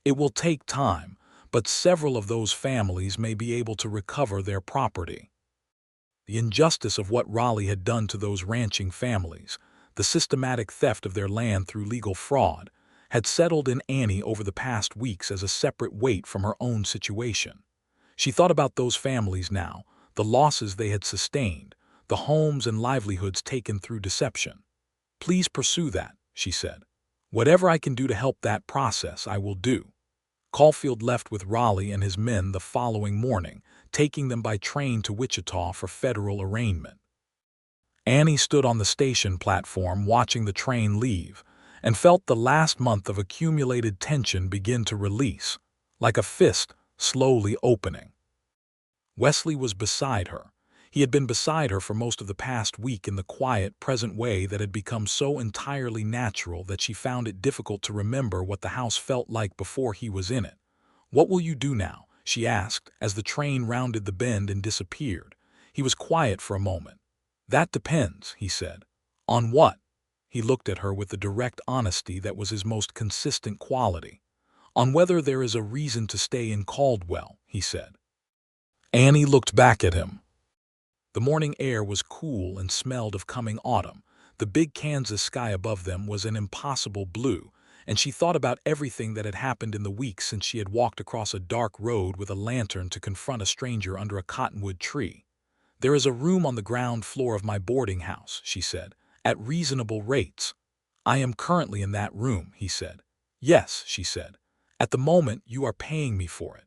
A: It will take time, but several of those families may be able to recover their property." The injustice of what Raleigh had done to those ranching families, the systematic theft of their land through legal fraud, had settled in Annie over the past weeks as a separate weight from her own situation. She thought about those families now, the losses they had sustained, the homes and livelihoods taken through deception. "Please pursue that," she said. "Whatever I can do to help that process, I will do." Caulfield left with Raleigh and his men the following morning, taking them by train to Wichita for federal arraignment. Annie stood on the station platform watching the train leave and felt the last month of accumulated tension begin to release, like a fist slowly opening. Wesley was beside her. He had been beside her for most of the past week in the quiet, present way that had become so entirely natural that she found it difficult to remember what the house felt like before he was in it. "What will you do now?" she asked as the train rounded the bend and disappeared. He was quiet for a moment. "That depends," he said. "On what?" He looked at her with the direct honesty that was his most consistent quality. "On whether there is a reason to stay in Caldwell," he said. Annie looked back at him. The morning air was cool and smelled of coming autumn. The big Kansas sky above them was an impossible blue, and she thought about everything that had happened in the weeks since she had walked across a dark road with a lantern to confront a stranger under a cottonwood tree. "There is a room on the ground floor of my boarding house," she said, "at reasonable rates." "I am currently in that room," he said. "Yes," she said. "At the moment you are paying me for it."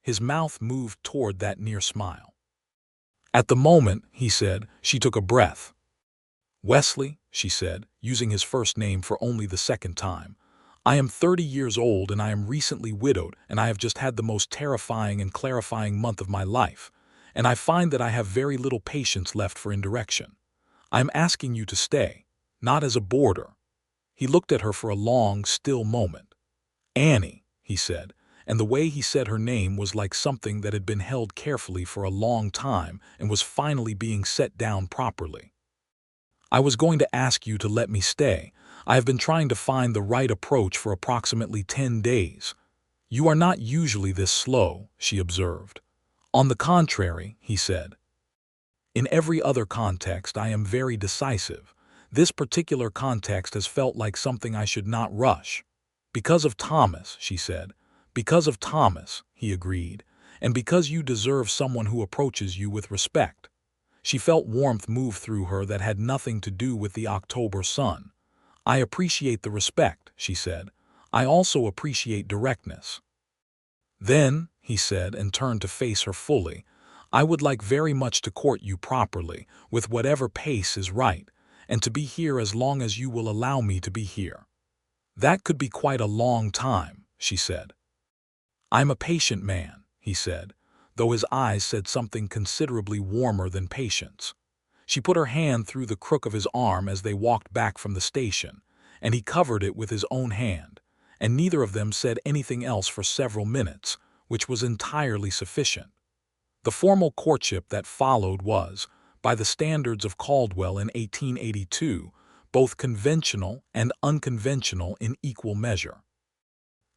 A: His mouth moved toward that near smile. "At the moment," he said. She took a breath. "Wesley," she said, using his first name for only the second time, "I am 30 years old and I am recently widowed, and I have just had the most terrifying and clarifying month of my life, and I find that I have very little patience left for indirection. I am asking you to stay, not as a boarder." He looked at her for a long, still moment. "Annie," he said, and the way he said her name was like something that had been held carefully for a long time and was finally being set down properly. "I was going to ask you to let me stay. I have been trying to find the right approach for approximately 10 days. You are not usually this slow," she observed. "On the contrary," he said. "In every other context I am very decisive. This particular context has felt like something I should not rush." "Because of Thomas," she said. "Because of Thomas," he agreed, "and because you deserve someone who approaches you with respect." She felt warmth move through her that had nothing to do with the October sun. "I appreciate the respect," she said. "I also appreciate directness." "Then," he said, and turned to face her fully, "I would like very much to court you properly, with whatever pace is right, and to be here as long as you will allow me to be here." "That could be quite a long time," she said. "I'm a patient man," he said, though his eyes said something considerably warmer than patience. She put her hand through the crook of his arm as they walked back from the station, and he covered it with his own hand, and neither of them said anything else for several minutes, which was entirely sufficient. The formal courtship that followed was, by the standards of Caldwell in 1882, both conventional and unconventional in equal measure.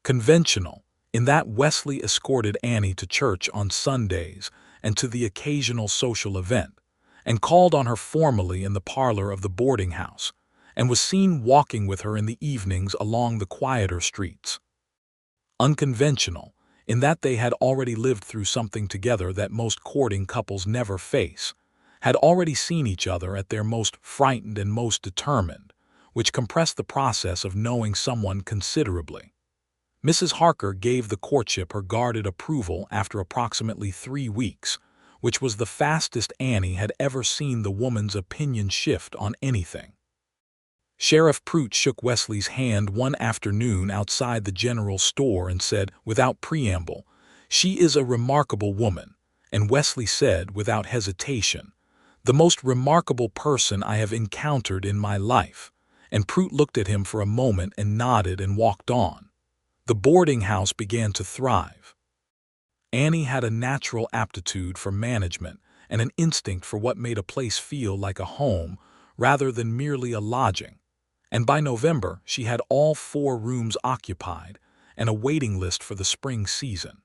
A: Conventional, in that Wesley escorted Annie to church on Sundays and to the occasional social event, and called on her formally in the parlor of the boarding house, and was seen walking with her in the evenings along the quieter streets. Unconventional, in that they had already lived through something together that most courting couples never face, had already seen each other at their most frightened and most determined, which compressed the process of knowing someone considerably. Mrs. Harker gave the courtship her guarded approval after approximately 3 weeks, which was the fastest Annie had ever seen the woman's opinion shift on anything. Sheriff Pruitt shook Wesley's hand one afternoon outside the general store and said, without preamble, "She is a remarkable woman," and Wesley said, without hesitation, "The most remarkable person I have encountered in my life." And Prout looked at him for a moment and nodded and walked on. The boarding house began to thrive. Annie had a natural aptitude for management and an instinct for what made a place feel like a home rather than merely a lodging. And by November, she had all 4 rooms occupied and a waiting list for the spring season.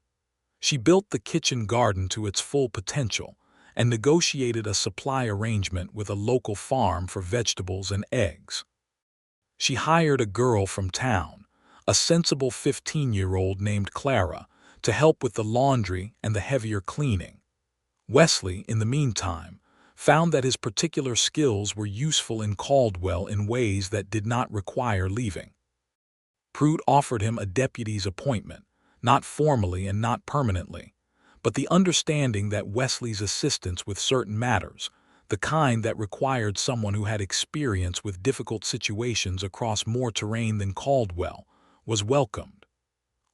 A: She built the kitchen garden to its full potential and negotiated a supply arrangement with a local farm for vegetables and eggs. She hired a girl from town, a sensible 15-year-old named Clara, to help with the laundry and the heavier cleaning. Wesley, in the meantime, found that his particular skills were useful in Caldwell in ways that did not require leaving. Prout offered him a deputy's appointment, not formally and not permanently, but the understanding that Wesley's assistance with certain matters, the kind that required someone who had experience with difficult situations across more terrain than Caldwell, was welcomed.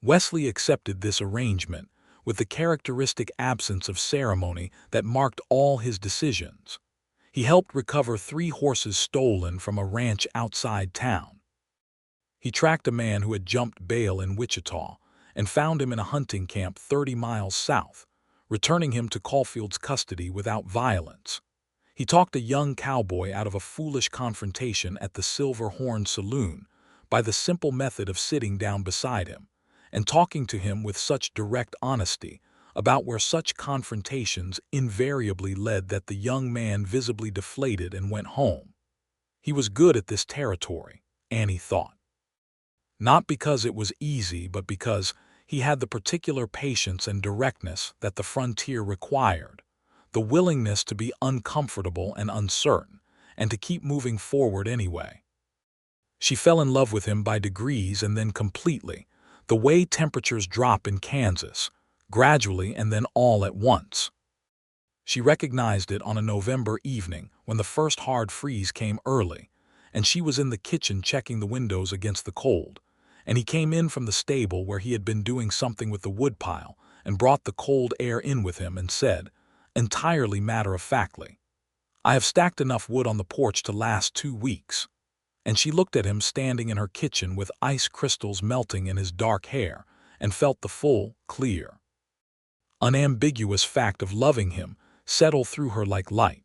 A: Wesley accepted this arrangement with the characteristic absence of ceremony that marked all his decisions. He helped recover 3 horses stolen from a ranch outside town. He tracked a man who had jumped bail in Wichita and found him in a hunting camp 30 miles south, returning him to Caulfield's custody without violence. He talked a young cowboy out of a foolish confrontation at the Silver Horn Saloon by the simple method of sitting down beside him and talking to him with such direct honesty about where such confrontations invariably led that the young man visibly deflated and went home. He was good at this territory, Annie thought. Not because it was easy, but because he had the particular patience and directness that the frontier required, the willingness to be uncomfortable and uncertain, and to keep moving forward anyway. She fell in love with him by degrees and then completely, the way temperatures drop in Kansas, gradually and then all at once. She recognized it on a November evening when the first hard freeze came early, and she was in the kitchen checking the windows against the cold, and he came in from the stable where he had been doing something with the woodpile and brought the cold air in with him and said, entirely matter-of-factly, "I have stacked enough wood on the porch to last 2 weeks." And she looked at him standing in her kitchen with ice crystals melting in his dark hair and felt the full, clear, unambiguous fact of loving him settle through her like light.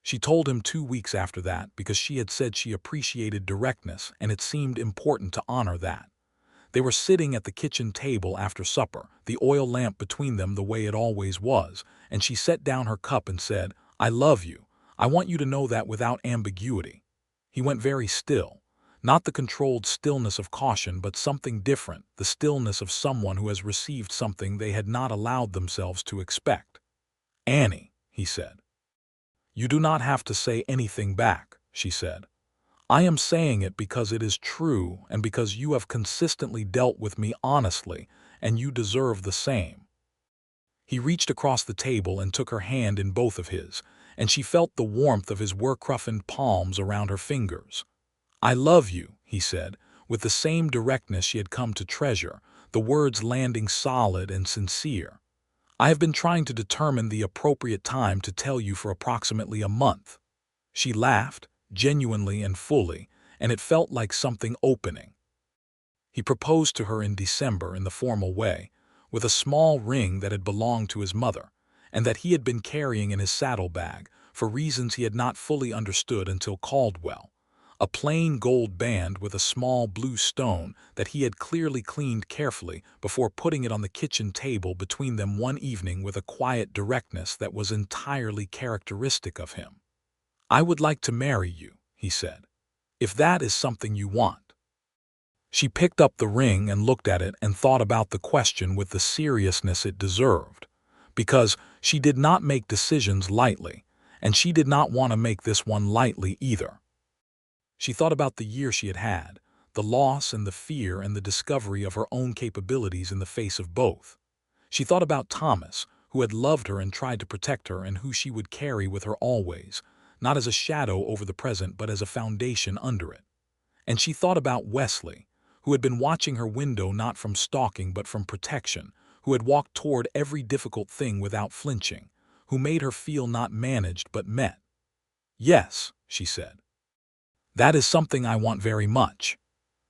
A: She told him 2 weeks after that because she had said she appreciated directness and it seemed important to honor that. They were sitting at the kitchen table after supper, the oil lamp between them the way it always was, and she set down her cup and said, "I love you. I want you to know that without ambiguity." He went very still, not the controlled stillness of caution, but something different, the stillness of someone who has received something they had not allowed themselves to expect. "Annie," he said. "You do not have to say anything back," she said. "I am saying it because it is true and because you have consistently dealt with me honestly, and you deserve the same." He reached across the table and took her hand in both of his, and she felt the warmth of his work-roughened palms around her fingers. "I love you," he said, with the same directness she had come to treasure, the words landing solid and sincere. "I have been trying to determine the appropriate time to tell you for approximately a month." She laughed, genuinely and fully, and it felt like something opening. He proposed to her in December in the formal way, with a small ring that had belonged to his mother, and that he had been carrying in his saddlebag for reasons he had not fully understood until Caldwell, a plain gold band with a small blue stone that he had clearly cleaned carefully before putting it on the kitchen table between them one evening with a quiet directness that was entirely characteristic of him. "I would like to marry you," he said, "if that is something you want." She picked up the ring and looked at it and thought about the question with the seriousness it deserved, because she did not make decisions lightly, and she did not want to make this one lightly either. She thought about the year she had had, the loss and the fear and the discovery of her own capabilities in the face of both. She thought about Thomas, who had loved her and tried to protect her and who she would carry with her always, not as a shadow over the present but as a foundation under it. And she thought about Wesley, who had been watching her window not from stalking but from protection, who had walked toward every difficult thing without flinching, who made her feel not managed but met. "Yes," she said. "That is something I want very much."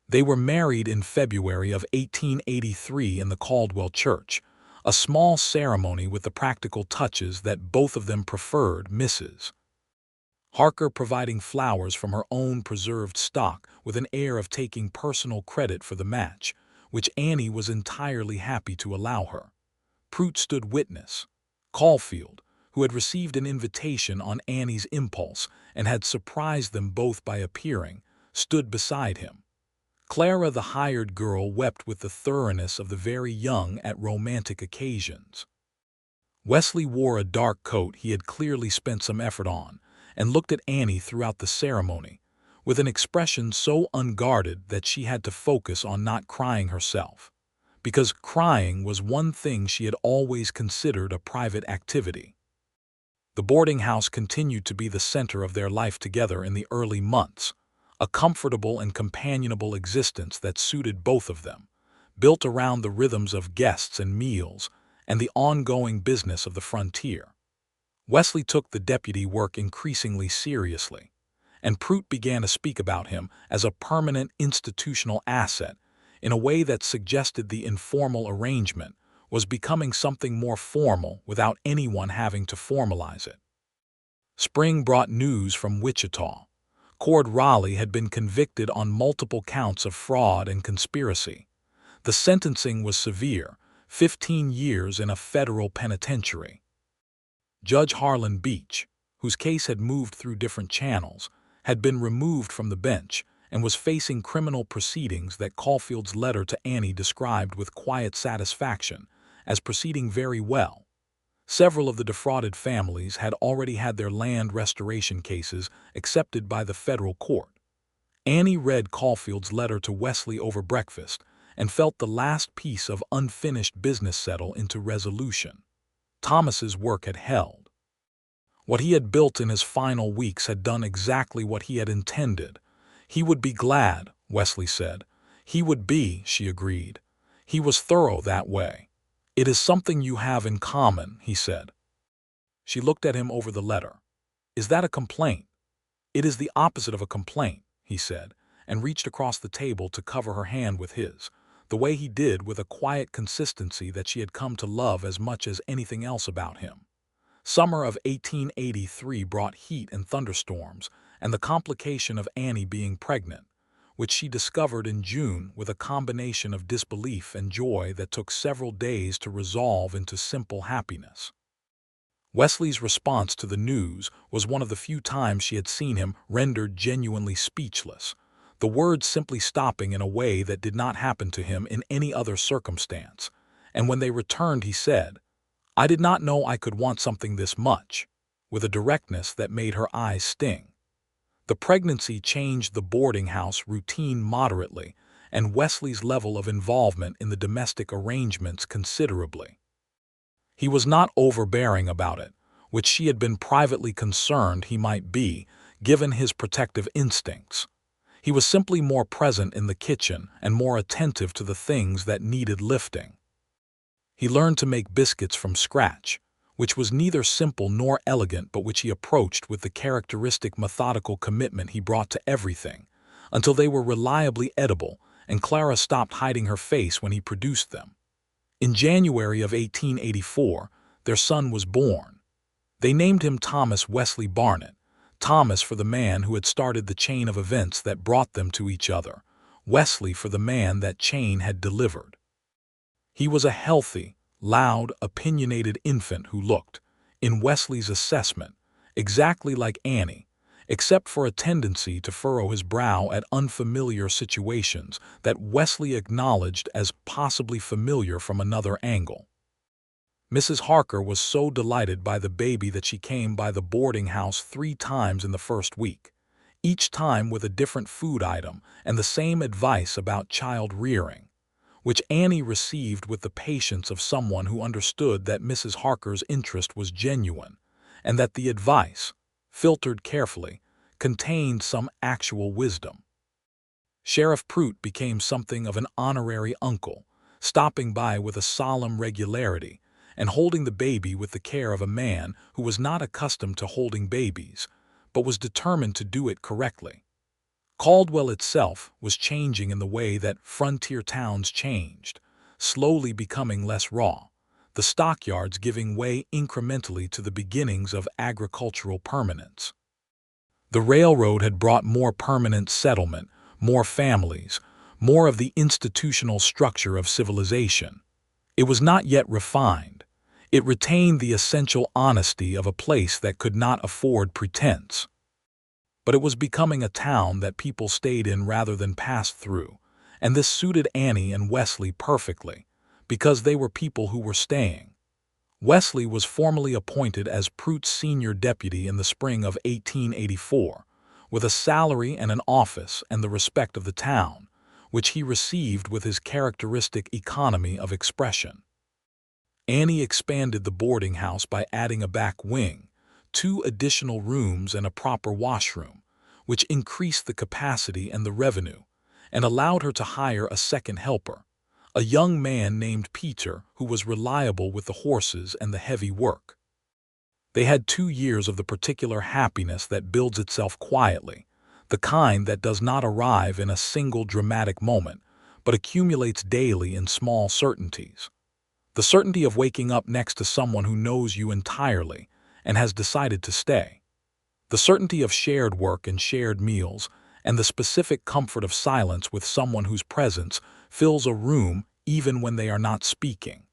A: They were married in February of 1883 in the Caldwell church, a small ceremony with the practical touches that both of them preferred. Mrs. Harker providing flowers from her own preserved stock with an air of taking personal credit for the match, which Annie was entirely happy to allow her. Prout stood witness. Caulfield, who had received an invitation on Annie's impulse and had surprised them both by appearing, stood beside him. Clara, the hired girl, wept with the thoroughness of the very young at romantic occasions. Wesley wore a dark coat he had clearly spent some effort on, and looked at Annie throughout the ceremony, with an expression so unguarded that she had to focus on not crying herself, because crying was one thing she had always considered a private activity. The boarding house continued to be the center of their life together in the early months, a comfortable and companionable existence that suited both of them, built around the rhythms of guests and meals and the ongoing business of the frontier. Wesley took the deputy work increasingly seriously, and Prout began to speak about him as a permanent institutional asset in a way that suggested the informal arrangement was becoming something more formal without anyone having to formalize it. Spring brought news from Wichita. Cord Raleigh had been convicted on multiple counts of fraud and conspiracy. The sentencing was severe, 15 years in a federal penitentiary. Judge Harlan Beach, whose case had moved through different channels, had been removed from the bench and was facing criminal proceedings that Caulfield's letter to Annie described with quiet satisfaction as proceeding very well. Several of the defrauded families had already had their land restoration cases accepted by the federal court. Annie read Caulfield's letter to Wesley over breakfast and felt the last piece of unfinished business settle into resolution. Thomas's work had held. What he had built in his final weeks had done exactly what he had intended. He would be glad, Wesley said. He would be, she agreed. He was thorough that way. "It is something you have in common," he said. She looked at him over the letter. "Is that a complaint?" "It is the opposite of a complaint," he said, and reached across the table to cover her hand with his, the way he did with a quiet consistency that she had come to love as much as anything else about him. Summer of 1883 brought heat and thunderstorms, and the complication of Annie being pregnant, which she discovered in June with a combination of disbelief and joy that took several days to resolve into simple happiness. Wesley's response to the news was one of the few times she had seen him rendered genuinely speechless, the words simply stopping in a way that did not happen to him in any other circumstance, and when they returned he said, "I did not know I could want something this much," with a directness that made her eyes sting. The pregnancy changed the boarding house routine moderately and Wesley's level of involvement in the domestic arrangements considerably. He was not overbearing about it, which she had been privately concerned he might be, given his protective instincts. He was simply more present in the kitchen and more attentive to the things that needed lifting. He learned to make biscuits from scratch, which was neither simple nor elegant but which he approached with the characteristic methodical commitment he brought to everything, until they were reliably edible and Clara stopped hiding her face when he produced them. In January of 1884, their son was born. They named him Thomas Wesley Barnett, Thomas for the man who had started the chain of events that brought them to each other, Wesley for the man that chain had delivered. He was a healthy, loud, opinionated infant who looked, in Wesley's assessment, exactly like Annie, except for a tendency to furrow his brow at unfamiliar situations that Wesley acknowledged as possibly familiar from another angle. Mrs. Harker was so delighted by the baby that she came by the boarding house 3 times in the first week, each time with a different food item and the same advice about child rearing, which Annie received with the patience of someone who understood that Mrs. Harker's interest was genuine, and that the advice, filtered carefully, contained some actual wisdom. Sheriff Prout became something of an honorary uncle, stopping by with a solemn regularity, and holding the baby with the care of a man who was not accustomed to holding babies, but was determined to do it correctly. Caldwell itself was changing in the way that frontier towns changed, slowly becoming less raw, the stockyards giving way incrementally to the beginnings of agricultural permanence. The railroad had brought more permanent settlement, more families, more of the institutional structure of civilization. It was not yet refined. It retained the essential honesty of a place that could not afford pretense. But it was becoming a town that people stayed in rather than passed through, and this suited Annie and Wesley perfectly, because they were people who were staying. Wesley was formally appointed as Pruitt's senior deputy in the spring of 1884, with a salary and an office and the respect of the town, which he received with his characteristic economy of expression. Annie expanded the boarding house by adding a back wing, 2 additional rooms and a proper washroom, which increased the capacity and the revenue, and allowed her to hire a second helper, a young man named Peter who was reliable with the horses and the heavy work. They had 2 years of the particular happiness that builds itself quietly, the kind that does not arrive in a single dramatic moment, but accumulates daily in small certainties. The certainty of waking up next to someone who knows you entirely and has decided to stay. The certainty of shared work and shared meals, and the specific comfort of silence with someone whose presence fills a room even when they are not speaking.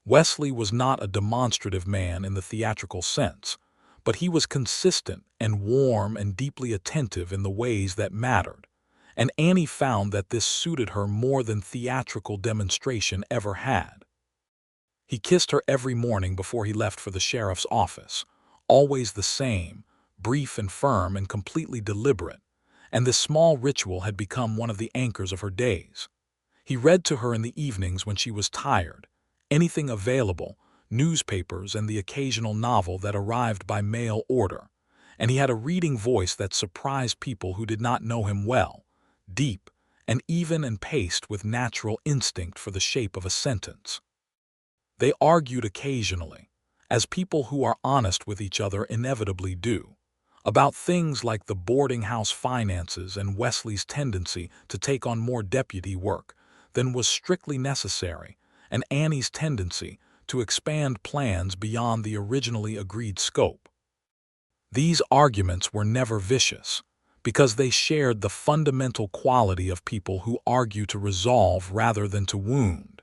A: Wesley was not a demonstrative man in the theatrical sense, but he was consistent and warm and deeply attentive in the ways that mattered, and Annie found that this suited her more than theatrical demonstration ever had. He kissed her every morning before he left for the sheriff's office, always the same, brief and firm and completely deliberate, and this small ritual had become one of the anchors of her days. He read to her in the evenings when she was tired, anything available, newspapers and the occasional novel that arrived by mail order, and he had a reading voice that surprised people who did not know him well, deep, and even and paced with natural instinct for the shape of a sentence. They argued occasionally, as people who are honest with each other inevitably do, about things like the boarding house finances and Wesley's tendency to take on more deputy work than was strictly necessary, and Annie's tendency to expand plans beyond the originally agreed scope. These arguments were never vicious, because they shared the fundamental quality of people who argue to resolve rather than to wound,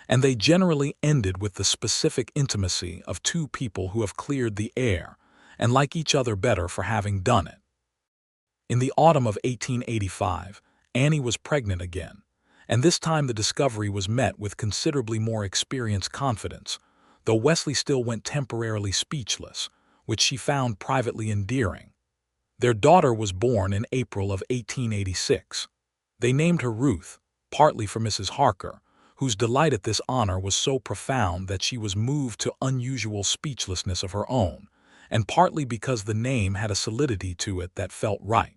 A: and they generally ended with the specific intimacy of 2 people who have cleared the air and like each other better for having done it. In the autumn of 1885, Annie was pregnant again, and this time the discovery was met with considerably more experienced confidence, though Wesley still went temporarily speechless, which she found privately endearing. Their daughter was born in April of 1886. They named her Ruth, partly for Mrs. Harker, whose delight at this honor was so profound that she was moved to unusual speechlessness of her own, and partly because the name had a solidity to it that felt right.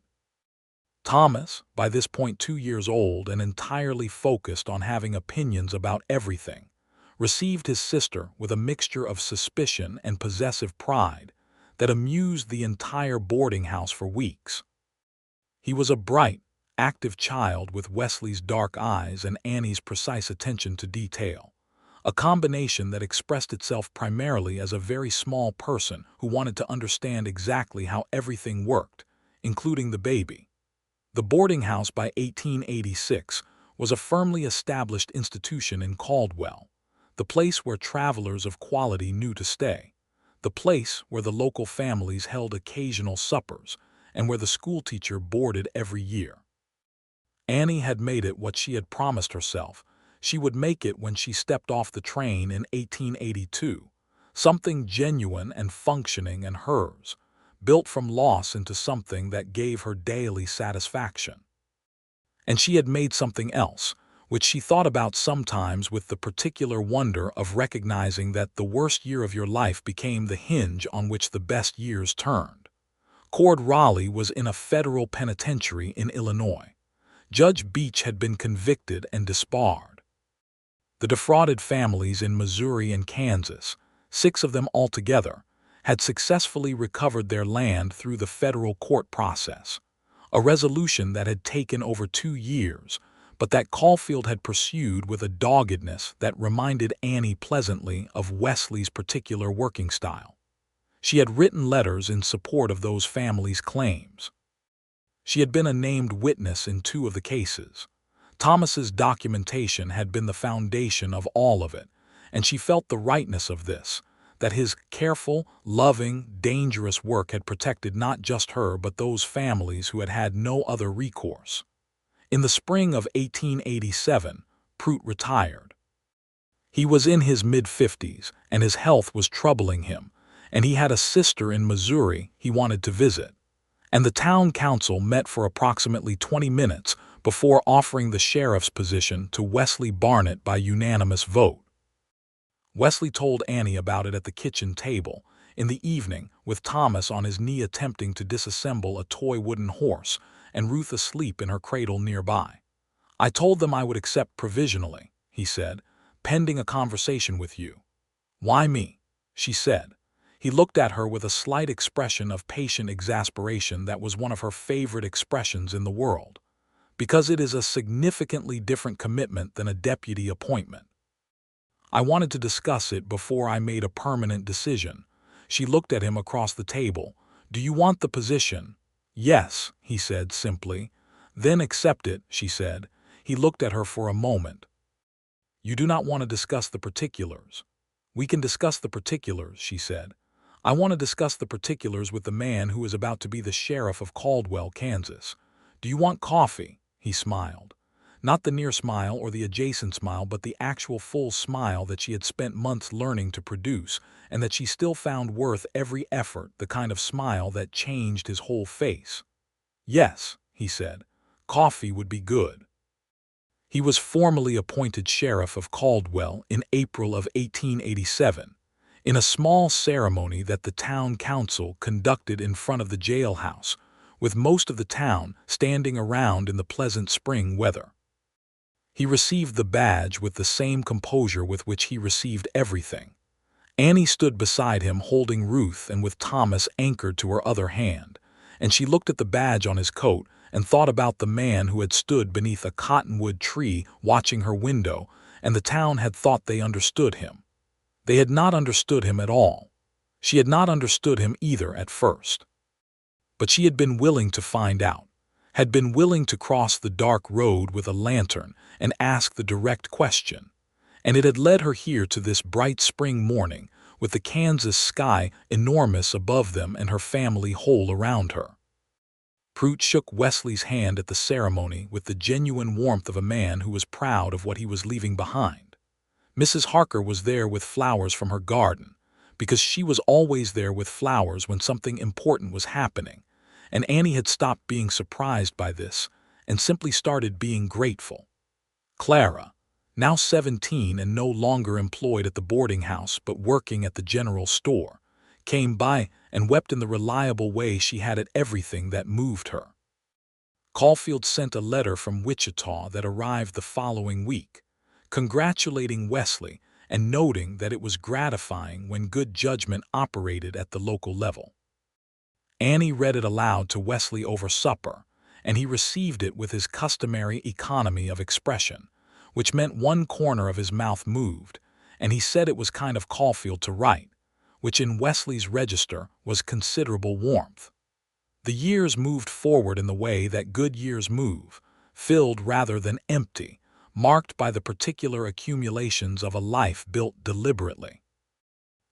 A: Thomas, by this point 2 years old and entirely focused on having opinions about everything, received his sister with a mixture of suspicion and possessive pride that amused the entire boarding house for weeks. He was a bright, active child with Wesley's dark eyes and Annie's precise attention to detail, a combination that expressed itself primarily as a very small person who wanted to understand exactly how everything worked, including the baby. The boarding house by 1886 was a firmly established institution in Caldwell, the place where travelers of quality knew to stay, the place where the local families held occasional suppers, and where the schoolteacher boarded every year. Annie had made it what she had promised herself. She would make it when she stepped off the train in 1882, something genuine and functioning and hers, built from loss into something that gave her daily satisfaction. And she had made something else, which she thought about sometimes with the particular wonder of recognizing that the worst year of your life became the hinge on which the best years turned. Cord Raleigh was in a federal penitentiary in Illinois. Judge Beach had been convicted and disbarred. The defrauded families in Missouri and Kansas, 6 of them altogether, had successfully recovered their land through the federal court process, a resolution that had taken over 2 years, but that Caulfield had pursued with a doggedness that reminded Annie pleasantly of Wesley's particular working style. She had written letters in support of those families' claims. She had been a named witness in 2 of the cases. Thomas's documentation had been the foundation of all of it, and she felt the rightness of this, that his careful, loving, dangerous work had protected not just her but those families who had had no other recourse. In the spring of 1887, Prout retired. He was in his mid-50s, and his health was troubling him, and he had a sister in Missouri he wanted to visit. And the town council met for approximately 20 minutes before offering the sheriff's position to Wesley Barnett by unanimous vote. Wesley told Annie about it at the kitchen table in the evening, with Thomas on his knee attempting to disassemble a toy wooden horse and Ruth asleep in her cradle nearby. "I told them I would accept provisionally," he said, "pending a conversation with you." "Why me?" she said. He looked at her with a slight expression of patient exasperation that was one of her favorite expressions in the world. "Because it is a significantly different commitment than a deputy appointment. I wanted to discuss it before I made a permanent decision." She looked at him across the table. "Do you want the position?" "Yes," he said simply. "Then accept it," she said. He looked at her for a moment. "You do not want to discuss the particulars." "We can discuss the particulars," she said. "I want to discuss the particulars with the man who is about to be the sheriff of Caldwell, Kansas. Do you want coffee?" He smiled. Not the near smile or the adjacent smile, but the actual full smile that she had spent months learning to produce, and that she still found worth every effort, the kind of smile that changed his whole face. "Yes," he said. "Coffee would be good." He was formally appointed sheriff of Caldwell in April of 1887, in a small ceremony that the town council conducted in front of the jailhouse, with most of the town standing around in the pleasant spring weather. He received the badge with the same composure with which he received everything. Annie stood beside him holding Ruth and with Thomas anchored to her other hand, and she looked at the badge on his coat and thought about the man who had stood beneath a cottonwood tree watching her window, and the town had thought they understood him. They had not understood him at all. She had not understood him either at first. But she had been willing to find out, had been willing to cross the dark road with a lantern and ask the direct question, and it had led her here to this bright spring morning with the Kansas sky enormous above them and her family whole around her. Prout shook Wesley's hand at the ceremony with the genuine warmth of a man who was proud of what he was leaving behind. Mrs. Harker was there with flowers from her garden, because she was always there with flowers when something important was happening, and Annie had stopped being surprised by this and simply started being grateful. Clara, now 17 and no longer employed at the boarding house but working at the general store, came by and wept in the reliable way she had at everything that moved her. Caulfield sent a letter from Wichita that arrived the following week, congratulating Wesley and noting that it was gratifying when good judgment operated at the local level. Annie read it aloud to Wesley over supper, and he received it with his customary economy of expression, which meant one corner of his mouth moved, and he said it was kind of Caulfield to write, which in Wesley's register was considerable warmth. The years moved forward in the way that good years move, filled rather than empty, marked by the particular accumulations of a life built deliberately.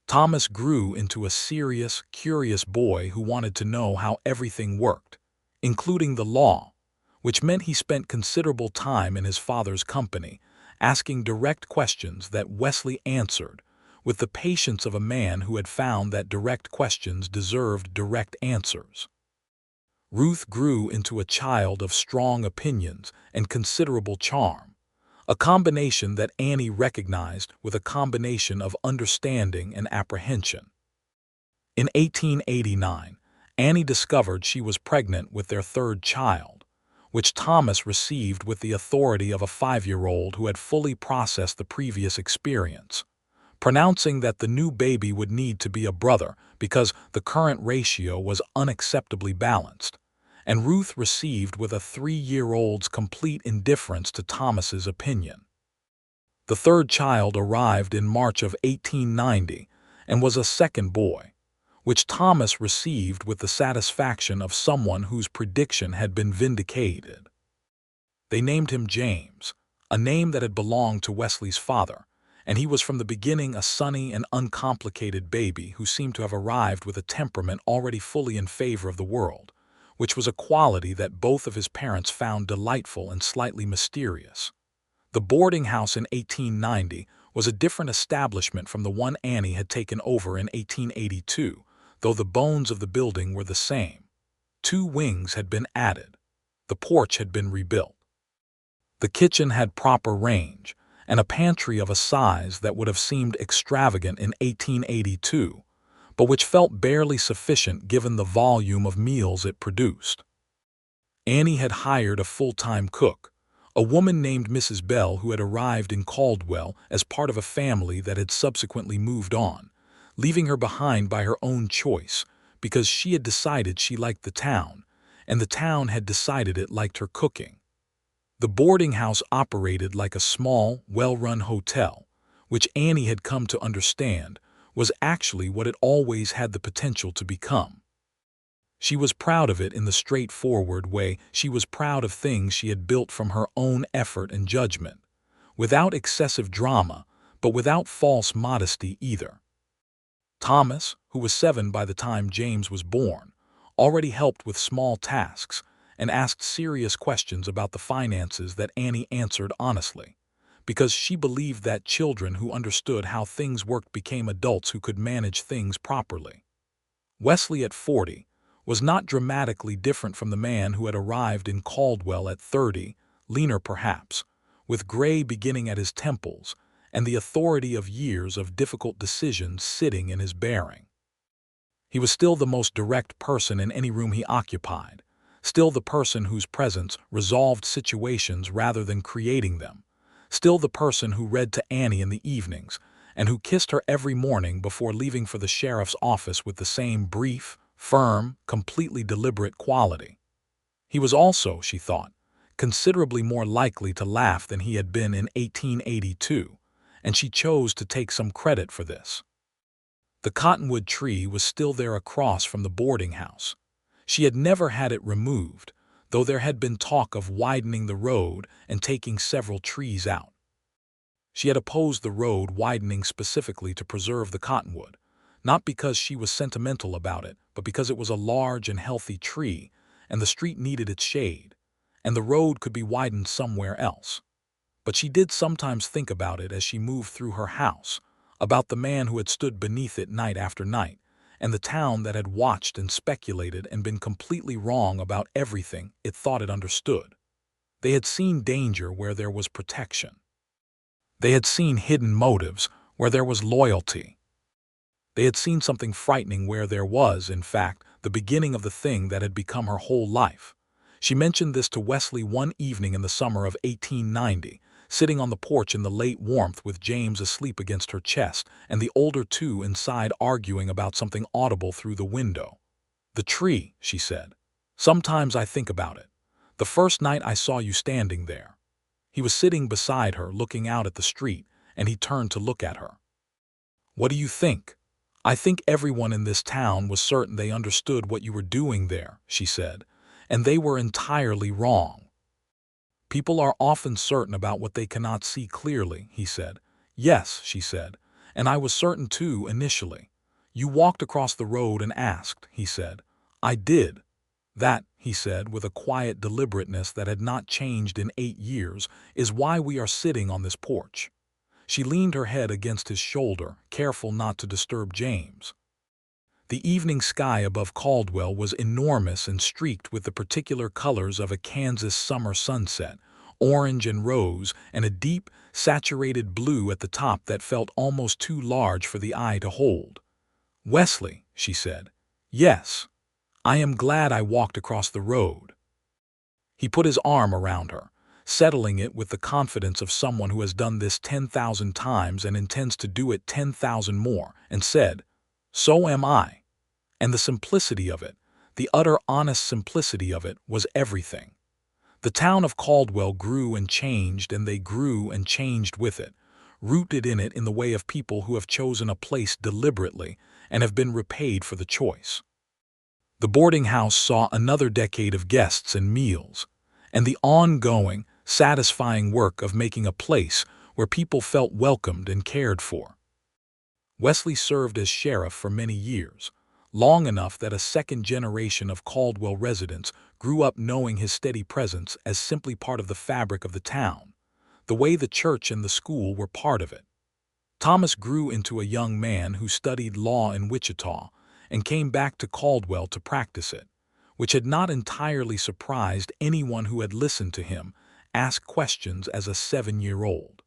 A: Thomas grew into a serious, curious boy who wanted to know how everything worked, including the law, which meant he spent considerable time in his father's company, asking direct questions that Wesley answered, with the patience of a man who had found that direct questions deserved direct answers. Ruth grew into a child of strong opinions and considerable charm, a combination that Annie recognized with a combination of understanding and apprehension. In 1889, Annie discovered she was pregnant with their third child, which Thomas received with the authority of a 5-year-old who had fully processed the previous experience, pronouncing that the new baby would need to be a brother because the current ratio was unacceptably balanced, and Ruth received with a 3-year-old's complete indifference to Thomas's opinion. The third child arrived in March of 1890 and was a second boy, which Thomas received with the satisfaction of someone whose prediction had been vindicated. They named him James, a name that had belonged to Wesley's father, and he was from the beginning a sunny and uncomplicated baby who seemed to have arrived with a temperament already fully in favor of the world, which was a quality that both of his parents found delightful and slightly mysterious. The boarding house in 1890 was a different establishment from the one Annie had taken over in 1882, though the bones of the building were the same. 2 wings had been added. The porch had been rebuilt. The kitchen had proper range, and a pantry of a size that would have seemed extravagant in 1882, but which felt barely sufficient given the volume of meals it produced. Annie had hired a full-time cook, a woman named Mrs. Bell who had arrived in Caldwell as part of a family that had subsequently moved on, leaving her behind by her own choice because she had decided she liked the town, and the town had decided it liked her cooking. The boarding house operated like a small, well-run hotel, which Annie had come to understand was actually what it always had the potential to become. She was proud of it in the straightforward way she was proud of things she had built from her own effort and judgment, without excessive drama, but without false modesty either. Thomas, who was 7 by the time James was born, already helped with small tasks and asked serious questions about the finances that Annie answered honestly, because she believed that children who understood how things worked became adults who could manage things properly. Wesley at 40 was not dramatically different from the man who had arrived in Caldwell at 30, leaner perhaps, with gray beginning at his temples and the authority of years of difficult decisions sitting in his bearing. He was still the most direct person in any room he occupied, still the person whose presence resolved situations rather than creating them, still the person who read to Annie in the evenings and who kissed her every morning before leaving for the sheriff's office with the same brief, firm, completely deliberate quality. He was also, she thought, considerably more likely to laugh than he had been in 1882, and she chose to take some credit for this. The cottonwood tree was still there across from the boarding house. She had never had it removed, though there had been talk of widening the road and taking several trees out. She had opposed the road widening specifically to preserve the cottonwood, not because she was sentimental about it, but because it was a large and healthy tree, and the street needed its shade, and the road could be widened somewhere else. But she did sometimes think about it as she moved through her house, about the man who had stood beneath it night after night, and the town that had watched and speculated and been completely wrong about everything it thought it understood. They had seen danger where there was protection. They had seen hidden motives where there was loyalty. They had seen something frightening where there was, in fact, the beginning of the thing that had become her whole life. She mentioned this to Wesley one evening in the summer of 1890, sitting on the porch in the late warmth with James asleep against her chest and the older 2 inside arguing about something audible through the window. "The tree," she said. "Sometimes I think about it. The first night I saw you standing there." He was sitting beside her, looking out at the street, and he turned to look at her. "What do you think?" "I think everyone in this town was certain they understood what you were doing there," she said, "and they were entirely wrong." "People are often certain about what they cannot see clearly," he said. "Yes," she said, "and I was certain too initially. You walked across the road and asked," he said. "I did." "That," he said with a quiet deliberateness that had not changed in 8 years, "is why we are sitting on this porch." She leaned her head against his shoulder, careful not to disturb James. The evening sky above Caldwell was enormous and streaked with the particular colors of a Kansas summer sunset, orange and rose, and a deep, saturated blue at the top that felt almost too large for the eye to hold. "Wesley," she said. "Yes. I am glad I walked across the road." He put his arm around her, settling it with the confidence of someone who has done this 10,000 times and intends to do it 10,000 more, and said, "So am I." And the simplicity of it, the utter honest simplicity of it, was everything. The town of Caldwell grew and changed, and they grew and changed with it, rooted in it in the way of people who have chosen a place deliberately and have been repaid for the choice. The boarding house saw another decade of guests and meals, and the ongoing, satisfying work of making a place where people felt welcomed and cared for. Wesley served as sheriff for many years, long enough that a second generation of Caldwell residents grew up knowing his steady presence as simply part of the fabric of the town, the way the church and the school were part of it. Thomas grew into a young man who studied law in Wichita and came back to Caldwell to practice it, which had not entirely surprised anyone who had listened to him ask questions as a 7-year-old.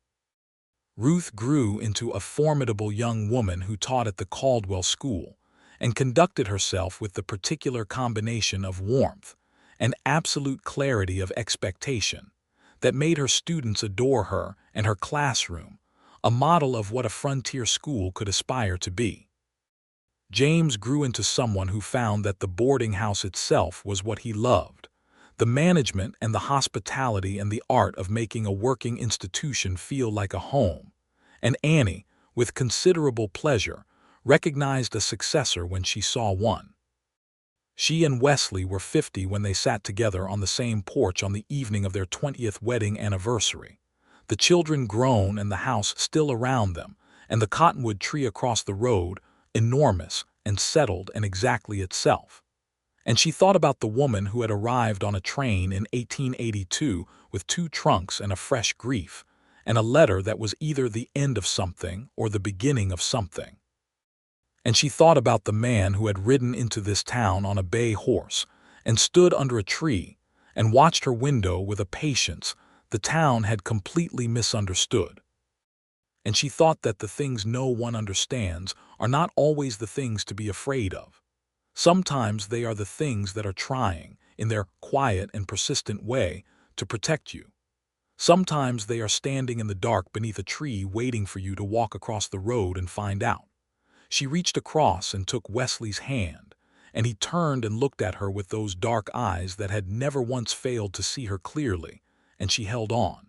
A: Ruth grew into a formidable young woman who taught at the Caldwell School and conducted herself with the particular combination of warmth and absolute clarity of expectation that made her students adore her and her classroom, a model of what a frontier school could aspire to be. James grew into someone who found that the boarding house itself was what he loved, the management and the hospitality and the art of making a working institution feel like a home. And Annie, with considerable pleasure, recognized a successor when she saw one. She and Wesley were 50 when they sat together on the same porch on the evening of their 20th wedding anniversary, the children grown and the house still around them, and the cottonwood tree across the road, enormous and settled and exactly itself. And she thought about the woman who had arrived on a train in 1882 with 2 trunks and a fresh grief, and a letter that was either the end of something or the beginning of something. And she thought about the man who had ridden into this town on a bay horse and stood under a tree and watched her window with a patience the town had completely misunderstood. And she thought that the things no one understands are not always the things to be afraid of. Sometimes they are the things that are trying, in their quiet and persistent way, to protect you. Sometimes they are standing in the dark beneath a tree waiting for you to walk across the road and find out. She reached across and took Wesley's hand, and he turned and looked at her with those dark eyes that had never once failed to see her clearly, and she held on.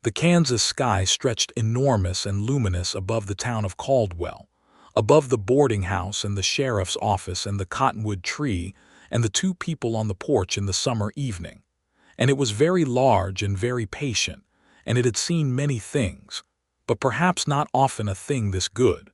A: The Kansas sky stretched enormous and luminous above the town of Caldwell, above the boarding house and the sheriff's office and the cottonwood tree and the 2 people on the porch in the summer evening. And it was very large and very patient, and it had seen many things, but perhaps not often a thing this good.